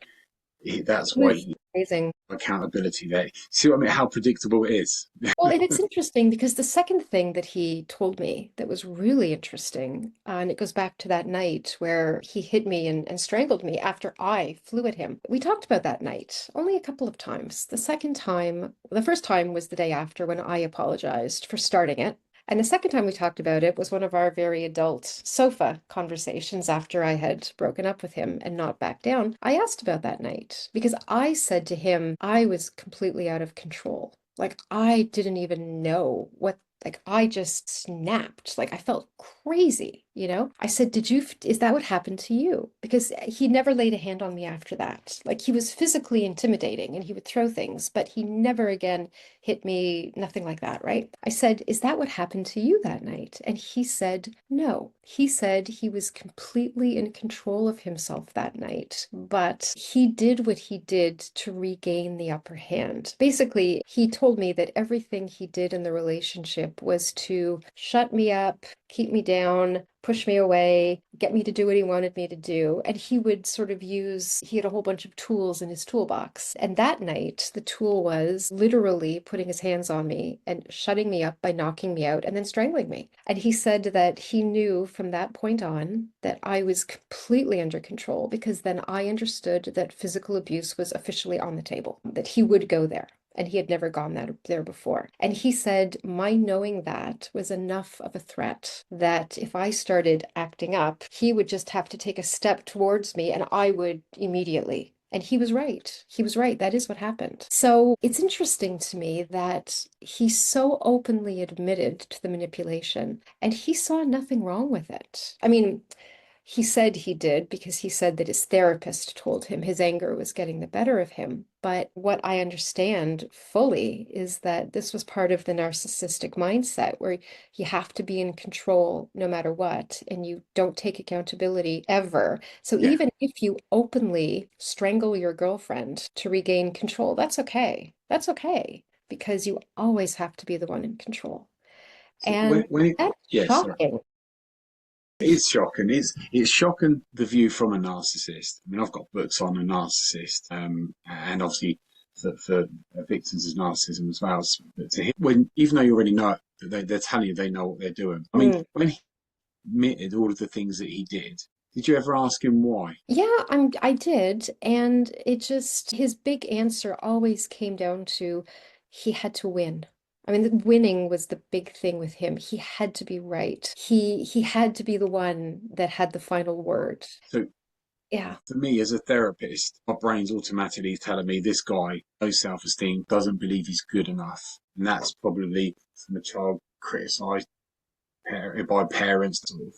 that's it why was amazing. accountability there. See what I mean? How predictable it is. Well, and it's interesting because the second thing that he told me that was really interesting, and it goes back to that night where he hit me and strangled me after I flew at him. We talked about that night only a couple of times. The second time, the first time was the day after when I apologized for starting it. And the second time we talked about it was one of our very adult sofa conversations after I had broken up with him and not back down. I asked about that night because I said to him I was completely out of control. Like I didn't even know what, like I just snapped. Like I felt crazy, you know? I said, is that what happened to you? Because he never laid a hand on me after that. Like he was physically intimidating and he would throw things, but he never again hit me, nothing like that, right? I said, is that what happened to you that night? And he said, no. He said he was completely in control of himself that night, but he did what he did to regain the upper hand. Basically, he told me that everything he did in the relationship was to shut me up, keep me down, push me away, get me to do what he wanted me to do. And he would sort of he had a whole bunch of tools in his toolbox. And that night, the tool was literally putting his hands on me and shutting me up by knocking me out and then strangling me. And he said that he knew from that point on that I was completely under control because then I understood that physical abuse was officially on the table, that he would go there. And he had never gone there before. And he said, my knowing that was enough of a threat that if I started acting up, he would just have to take a step towards me and I would immediately. And he was right. He was right. That is what happened. So it's interesting to me that he so openly admitted to the manipulation and he saw nothing wrong with it. I mean, he said he did because he said that his therapist told him his anger was getting the better of him. But what I understand fully is that this was part of the narcissistic mindset where you have to be in control no matter what, and you don't take accountability ever. So Yeah. even if you openly strangle your girlfriend to regain control, that's okay. That's okay because you always have to be the one in control. So And when it, that's yeah, sorry. shocking. It's shocking. It's shocking the view from a narcissist. I mean, I've got books on a narcissist, and obviously for victims of narcissism as well. But to him, when even though you already know it, they're telling you they know what they're doing. I mean, Mm. when he admitted all of the things that he did you ever ask him why? Yeah, I did. And it just, his big answer always came down to he had to win. I mean, the winning was the big thing with him. He had to be right. He had to be the one that had the final word. So Yeah. for me as a therapist, my brain's automatically telling me this guy, no self-esteem, doesn't believe he's good enough, and that's probably from a child criticised by parents sort of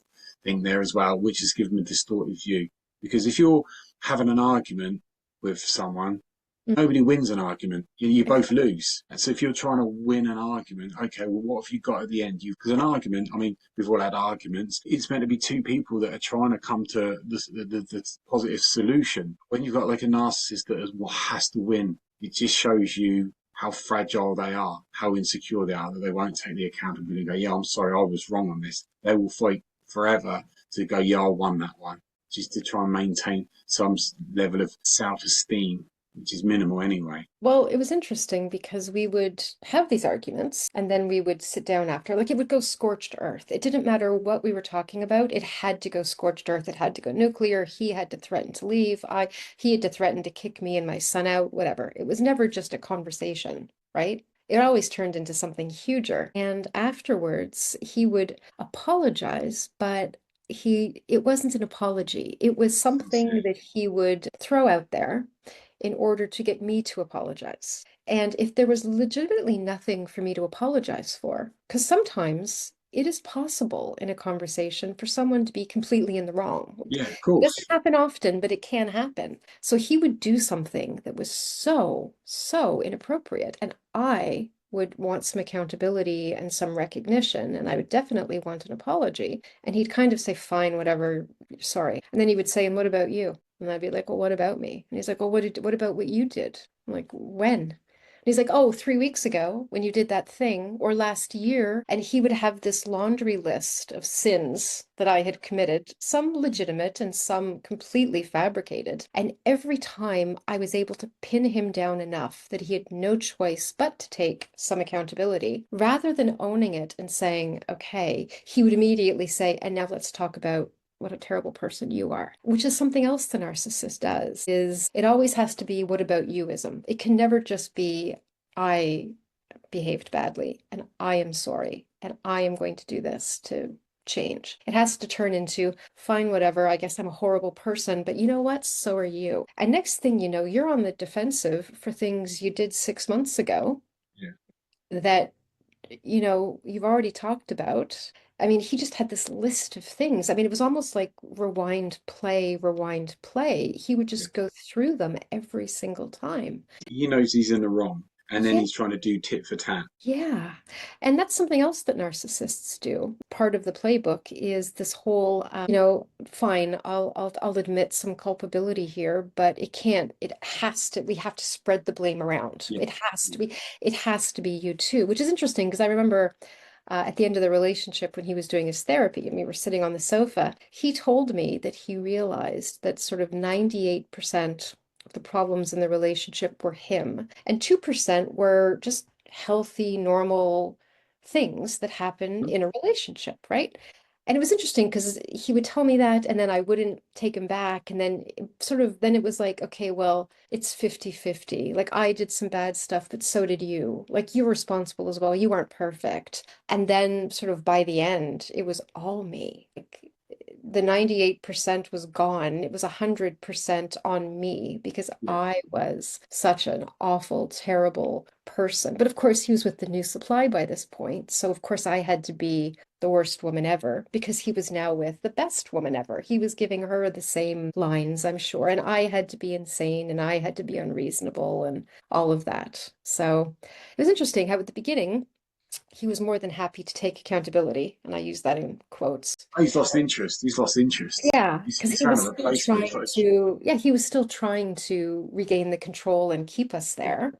thing there as well, which has given them a distorted view. Because if you're having an argument with someone, Mm. nobody wins an argument. You both lose. And so if you're trying to win an argument, okay, well, what have you got at the end? Because an argument, I mean, we've all had arguments. It's meant to be two people that are trying to come to the positive solution. When you've got like a narcissist that has to win, it just shows you how fragile they are, how insecure they are, that they won't take the accountability and go, yeah, I'm sorry, I was wrong on this. They will fight forever to go, yeah, I won that one, just to try and maintain some level of self-esteem, which is minimal anyway. Well, it was interesting because we would have these arguments and then we would sit down after. Like it would go scorched earth. It didn't matter what we were talking about. It had to go scorched earth. It had to go nuclear. He had to threaten to leave. He had to threaten to kick me and my son out, whatever. It was never just a conversation, right? It always turned into something huger. And afterwards, he would apologize, but it wasn't an apology. It was something that he would throw out there in order to get me to apologize. And if there was legitimately nothing for me to apologize for, because sometimes it is possible in a conversation for someone to be completely in the wrong. Yeah, of It doesn't course. happen often, but it can happen. So he would do something that was so, so inappropriate. And I would want some accountability and some recognition, and I would definitely want an apology. And he'd kind of say, fine, whatever, sorry. And then he would say, and what about you? And I'd be like, well, what about me? And he's like, well, what about what you did? I'm like, when? He's like, oh, 3 weeks ago when you did that thing, or last year. And he would have this laundry list of sins that I had committed, some legitimate and some completely fabricated. And every time I was able to pin him down enough that he had no choice but to take some accountability, rather than owning it and saying, okay, he would immediately say, and now let's talk about what a terrible person you are, which is something else the narcissist does, is it always has to be what about youism. It can never just be I behaved badly and I am sorry and I am going to do this to change. It has to turn into fine, whatever. I guess I'm a horrible person, but you know what? So are you. And next thing you know, you're on the defensive for things you did 6 months ago Yeah. that you've already talked about. I mean, he just had this list of things. I mean, it was almost like rewind, play, rewind, play. He would Yeah. just go through them every single time. He knows he's in the wrong, and then Yeah. he's trying to do tit for tat. Yeah. And that's something else that narcissists do. Part of the playbook is this whole, fine, I'll admit some culpability here, but we have to spread the blame around. Yeah. It has to be you too, which is interesting because I remember at the end of the relationship when he was doing his therapy and we were sitting on the sofa, he told me that he realized that sort of 98% of the problems in the relationship were him, and 2% were just healthy, normal things that happen in a relationship, right? And it was interesting because he would tell me that, and then I wouldn't take him back. And then then it was like, okay, well, it's 50-50. Like I did some bad stuff, but so did you. Like you're responsible as well. You aren't perfect. And then sort of by the end, it was all me. Like, the 98% was gone. It was 100% on me because Yeah. I was such an awful, terrible person. But of course, he was with the new supply by this point. So of course, I had to be the worst woman ever because he was now with the best woman ever. He was giving her the same lines, I'm sure. And I had to be insane and I had to be unreasonable and all of that. So it was interesting how at the beginning, he was more than happy to take accountability. And I use that in quotes. Oh, he's lost interest. He's lost interest. Yeah, because He's found a replacement for. he was still trying to regain the control and keep us there.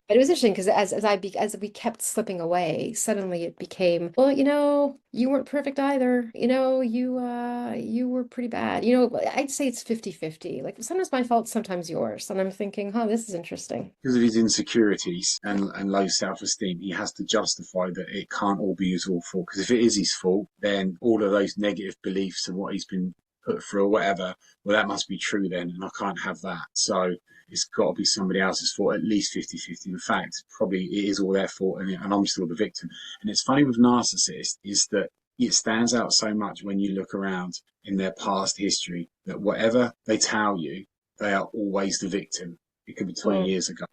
But it was interesting because as we kept slipping away, suddenly it became, well, you weren't perfect either. You were pretty bad. I'd say it's 50-50. Like sometimes my fault, sometimes yours. And I'm thinking, huh, this is interesting. Because of his insecurities and low self-esteem, he has to justify that it can't all be his fault. Because if it is his fault, then all of those negative beliefs and what he's been put through or whatever, well, that must be true then, and I can't have that. So it's got to be somebody else's fault, at least 50-50. In fact, probably it is all their fault, and I'm still the victim. And it's funny with narcissists is that it stands out so much when you look around in their past history that whatever they tell you, they are always the victim. It could be 20 years ago.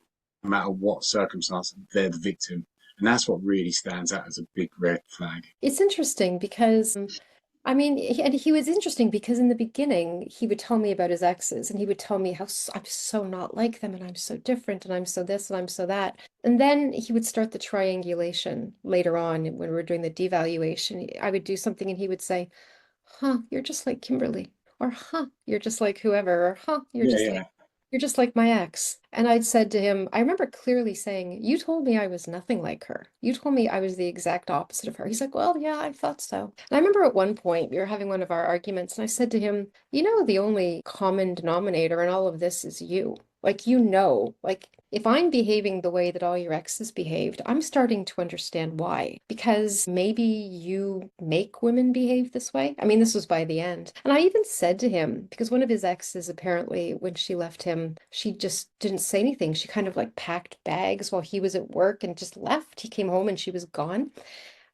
No matter what circumstance, they're the victim. And that's what really stands out as a big red flag. It's interesting because I mean, and he was interesting because in the beginning, he would tell me about his exes and he would tell me how I'm so not like them and I'm so different and I'm so this and I'm so that. And then he would start the triangulation later on when we were doing the devaluation. I would do something and he would say, huh, you're just like Kimberly. Or, huh, you're just like whoever. Or, huh, Yeah, yeah. you're just like my ex. And I'd said to him, I remember clearly saying, you told me I was nothing like her. You told me I was the exact opposite of her. He's like, well, yeah, I thought so. And I remember at one point we were having one of our arguments and I said to him, the only common denominator in all of this is you. Like if I'm behaving the way that all your exes behaved, I'm starting to understand why. Because maybe you make women behave this way. I mean, this was by the end. And I even said to him, because one of his exes, apparently, when she left him, she just didn't say anything. She kind of like packed bags while he was at work and just left. He came home and she was gone.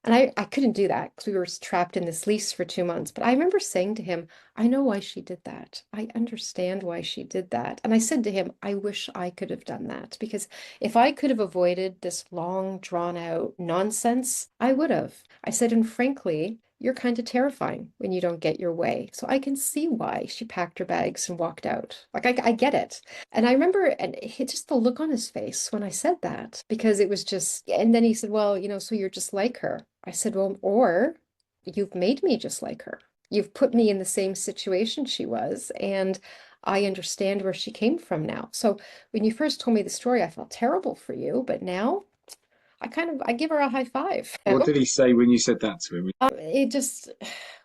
And I couldn't do that because we were trapped in this lease for 2 months. But I remember saying to him, I know why she did that. I understand why she did that. And I said to him, I wish I could have done that because if I could have avoided this long, drawn out nonsense, I would have. I said, and frankly, you're kind of terrifying when you don't get your way. So I can see why she packed her bags and walked out. Like I get it. And I remember, and just the look on his face when I said that, because it was just, and then he said, well, so you're just like her. I said, well, or you've made me just like her. You've put me in the same situation she was, and I understand where she came from now. So when you first told me the story, I felt terrible for you, but now I give her a high five. What did he say when you said that to him? It just,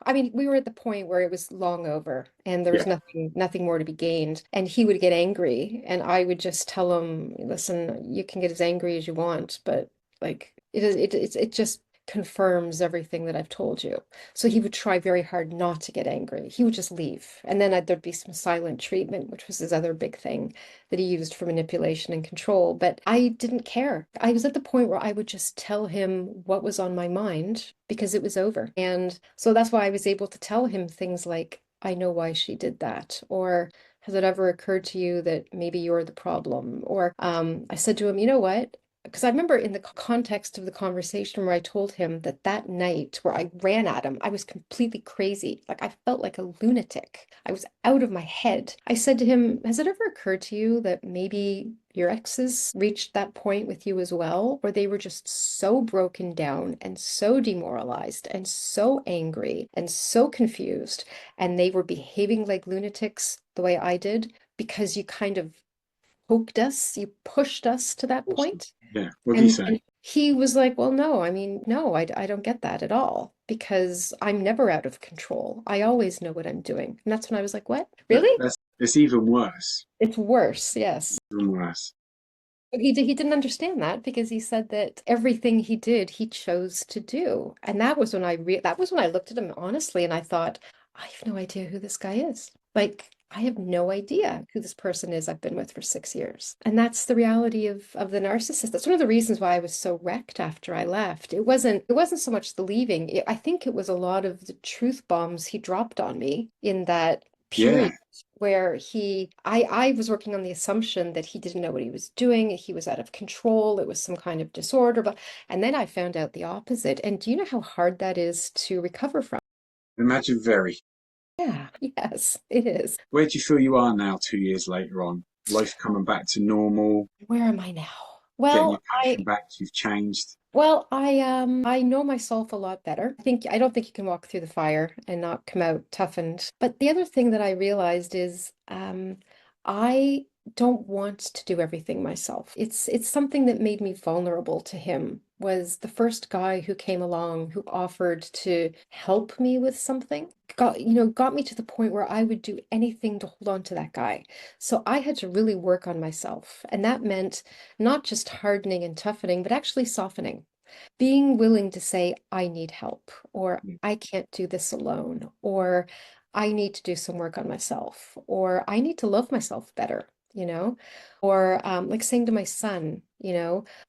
I mean, we were at the point where it was long over and there was Yeah. nothing more to be gained. And he would get angry and I would just tell him, listen, you can get as angry as you want, but like it just confirms everything that I've told you. So he would try very hard not to get angry. He would just leave. And then there'd be some silent treatment, which was his other big thing that he used for manipulation and control. But I didn't care. I was at the point where I would just tell him what was on my mind because it was over. And so that's why I was able to tell him things like, I know why she did that. Or has it ever occurred to you that maybe you're the problem? Or I said to him, you know what? Because I remember in the context of the conversation where I told him that that night where I ran at him, I was completely crazy. Like I felt like a lunatic. I was out of my head. I said to him, has it ever occurred to you that maybe your exes reached that point with you as well, where they were just so broken down and so demoralized and so angry and so confused, and they were behaving like lunatics the way I did because you kind of poked us, you pushed us to that Awesome. point. Yeah. What did he And say? he was like, well, no, I mean, no, I don't get that at all because I'm never out of control. I always know what I'm doing. And that's when I was like, what? Really? It's even worse. It's worse, yes. Even worse. But he didn't understand that because he said that everything he did, he chose to do. And that was when I looked at him honestly and I thought, I have no idea who this guy is. Like, I have no idea who this person is I've been with for 6 years. And that's the reality of the narcissist. That's one of the reasons why I was so wrecked after I left. It wasn't so much the leaving. I think it was a lot of the truth bombs he dropped on me in that Yeah. period where I was working on the assumption that he didn't know what he was doing, he was out of control, it was some kind of disorder, and then I found out the opposite. And do you know how hard that is to recover from? Imagine very. Yeah, yes, it is. Where do you feel you are now, 2 years later on? Life coming back to normal, Where am I now? getting your Well, passion back, you've changed. I know myself a lot better. I don't think you can walk through the fire and not come out toughened. But the other thing that I realized is I don't want to do everything myself. It's something that made me vulnerable to him was the first guy who came along who offered to help me with something. Got me to the point where I would do anything to hold on to that guy. So I had to really work on myself. And that meant not just hardening and toughening, but actually softening. Being willing to say, I need help, or Yeah. I can't do this alone, or I need to do some work on myself, or I need to love myself better, or like saying to my son,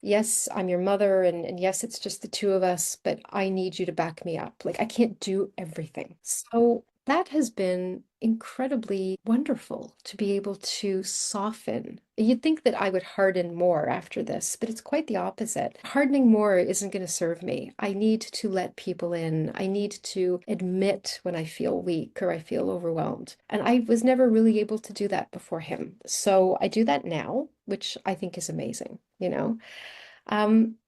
yes, I'm your mother, and yes, it's just the two of us, but I need you to back me up. Like, I can't do everything. So that has been incredibly wonderful to be able to soften. You'd think that I would harden more after this, but it's quite the opposite. Hardening more isn't going to serve me. I need to let people in. I need to admit when I feel weak or I feel overwhelmed. And I was never really able to do that before him. So I do that now, which I think is amazing.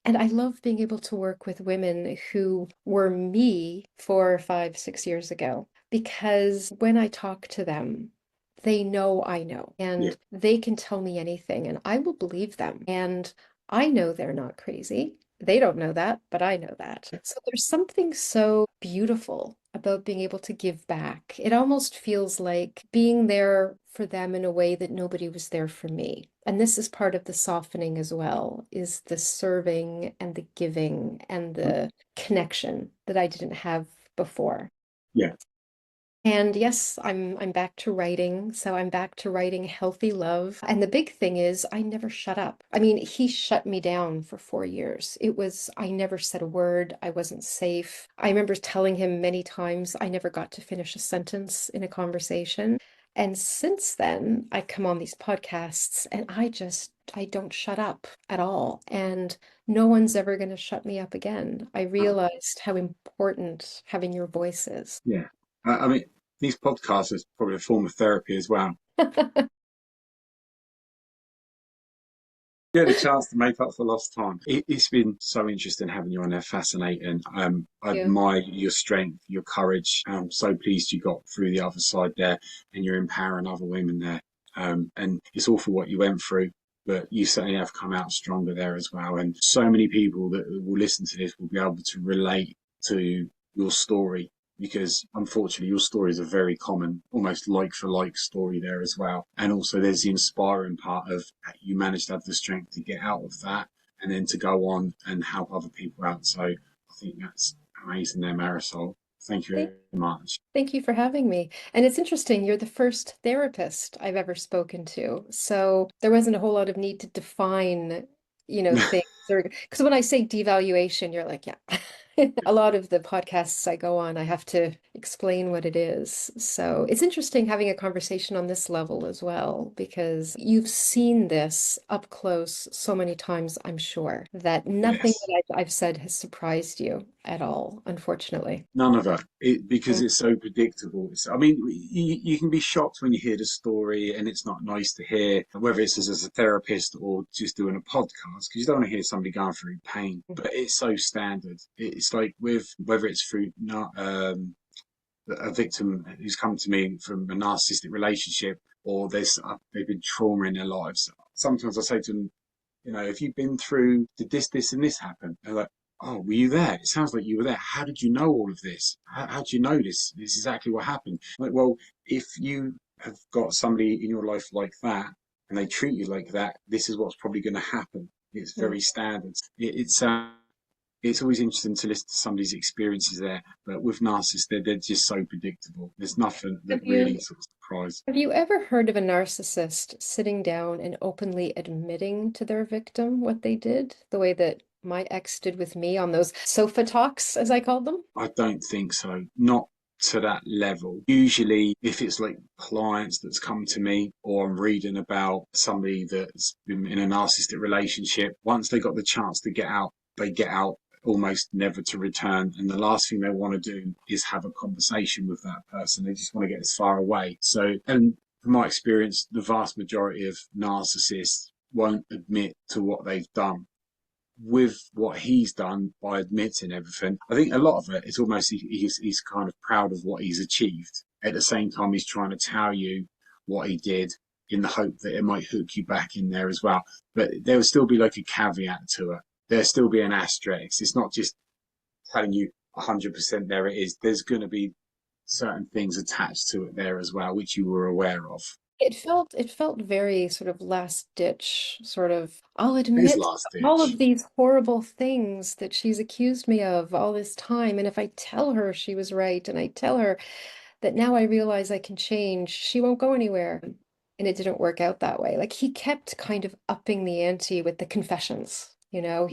And I love being able to work with women who were me 4 or 5, 6 years ago, because when I talk to them, they know I know, Yeah. and they can tell me anything, and I will believe them. And I know they're not crazy. They don't know that, but I know that. So there's something so beautiful about being able to give back. It almost feels like being there for them in a way that nobody was there for me. And this is part of the softening as well, is the serving and the giving and the connection that I didn't have before. Yeah. And yes, I'm back to writing. So I'm back to writing healthy love. And the big thing is I never shut up. I mean, he shut me down for 4 years. I never said a word. I wasn't safe. I remember telling him many times I never got to finish a sentence in a conversation. And since then, I come on these podcasts and I don't shut up at all. And no one's ever going to shut me up again. I Uh, realized how important having your voice is. yeah. I mean, these podcasts are probably a form of therapy as well. Get a chance to make up for lost time. It's been so interesting having you on there, fascinating. I Yeah. admire your strength, your courage. I'm so pleased you got through the other side there and you're empowering other women there. And it's all for what you went through, but you certainly have come out stronger there as well. And so many people that will listen to this will be able to relate to your story because unfortunately your story is a very common, almost like for like story there as well. And also there's the inspiring part of you managed to have the strength to get out of that and then to go on and help other people out. So I think that's amazing there, Marisol. Thank you Thank, very much. thank you for having me. And it's interesting, you're the first therapist I've ever spoken to. So there wasn't a whole lot of need to define, things. Because when I say devaluation, you're like, yeah. A lot of the podcasts I go on, I have to explain what it is. So it's interesting having a conversation on this level as well, because you've seen this up close so many times, I'm sure, that nothing Yes. that I've said has surprised you at all, unfortunately. None of it, because Mm. it's so predictable. I mean, you can be shocked when you hear the story, and it's not nice to hear, whether it's as a therapist or just doing a podcast, because you don't want to hear somebody going through pain. But it's so standard. It's like with whether it's through not a victim who's come to me from a narcissistic relationship, or they've been trauma in their lives. Sometimes I say to them, if you've been through, did this, and this happen? They're like, oh, were you there? It sounds like you were there. How did you know all of this? How do you know this? This is exactly what happened. Like, well, if you have got somebody in your life like that and they treat you like that, this is what's probably going to happen. It's Mm. very standard. It's always interesting to listen to somebody's experiences there, but with narcissists, they're just so predictable. There's nothing that Have really you sort of surprises. have you ever heard of a narcissist sitting down and openly admitting to their victim what they did, the way that my ex did with me on those sofa talks, as I called them? I don't think so. Not to that level. Usually, if it's like clients that's come to me or I'm reading about somebody that's been in a narcissistic relationship, once they got the chance to get out, they get out almost never to return. And the last thing they want to do is have a conversation with that person. They just want to get as far away. So, and from my experience, the vast majority of narcissists won't admit to what they've done with what he's done by admitting everything. I think a lot of it is almost he's kind of proud of what he's achieved. At the same time, he's trying to tell you what he did in the hope that it might hook you back in there as well. But there will still be like a caveat to it. There'll still be an asterisk. It's not just telling you 100% there it is. There's going to be certain things attached to it there as well, which you were aware of. It felt very sort of last ditch, sort of, I'll His admit last all of ditch. these horrible things that she's accused me of all this time. And if I tell her she was right and I tell her that now I realize I can change, she won't go anywhere. And it didn't work out that way. Like he kept kind of upping the ante with the confessions. Yeah,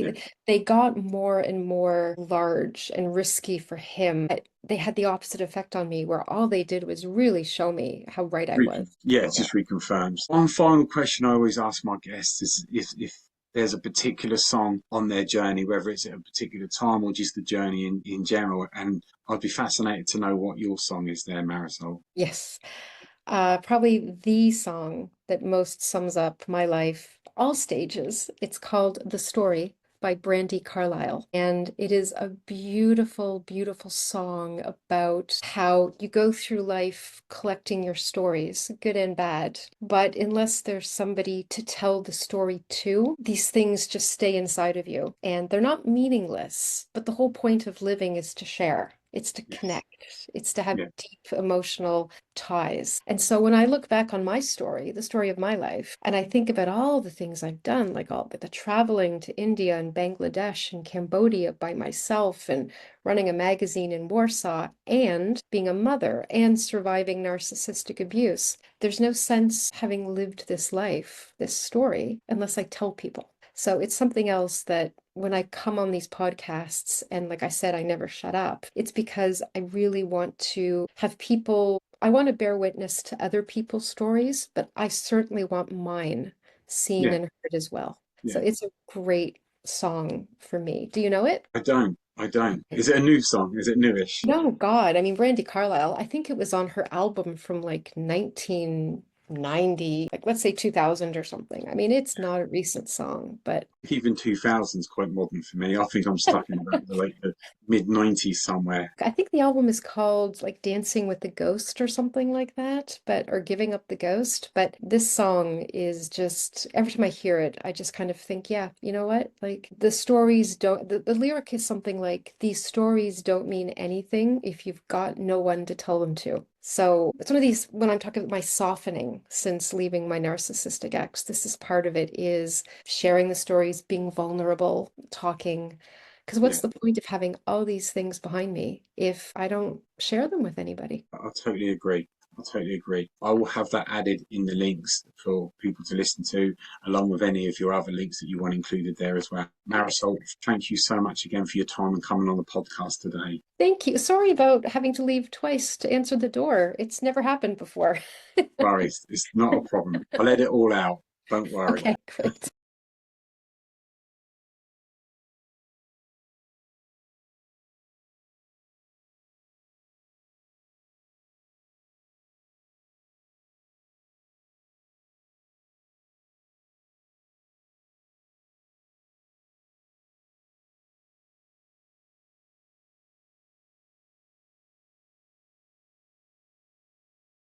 They got more and more large and risky for him. They had the opposite effect on me, where all they did was really show me how right I was. yeah, it Yeah. just reconfirms. One final question I always ask my guests is if there's a particular song on their journey, whether it's at a particular time or just the journey in general. And I'd be fascinated to know what your song is there, Marisol. Yes. Probably the song that most sums up my life, all stages. It's called The Story by Brandy Carlisle. And it is a beautiful, beautiful song about how you go through life collecting your stories, good and bad. But unless there's somebody to tell the story to, these things just stay inside of you. And they're not meaningless, but the whole point of living is to share. It's to Yes. connect. It's to have Yeah. deep emotional ties. And so when I look back on my story, the story of my life, and I think about all the things I've done, like all the traveling to India and Bangladesh and Cambodia by myself and running a magazine in Warsaw and being a mother and surviving narcissistic abuse, there's no sense having lived this life, this story, unless I tell people. So it's something else that when I come on these podcasts, and like I said, I never shut up, it's because I really want to have people I want to bear witness to other people's stories, but I certainly want mine seen Yeah, and heard as well. So yeah. it's a great song for me. Do you know it? I don't. I don't. Okay. Is it a new song? Is it newish? No, God. I mean, Brandy Carlisle, I think it was on her album from like 1990, like let's say 2000 or something. I mean, it's not a recent song, but Even 2000's quite modern for me. I think I'm stuck in about the like the mid 90s somewhere. I think the album is called like Dancing with the Ghost or something like that, but or Giving Up the Ghost. But this song is just every time I hear it, I just kind of think, yeah, you know what? Like the stories don't the lyric is something like these stories don't mean anything if you've got no one to tell them to. So it's one of these when I'm talking about my softening since leaving my narcissistic ex, this is part of it is sharing the stories, being vulnerable, talking. Because what's Yeah. the point of having all these things behind me if I don't share them with anybody? I totally agree. I totally agree. I will have that added in the links for people to listen to, along with any of your other links that you want included there as well. Marisol, thank you so much again for your time and coming on the podcast today. Thank you. Sorry about having to leave twice to answer the door. It's never happened before. Worries, it's not a problem. I'll let it all out. Don't worry. Okay, great.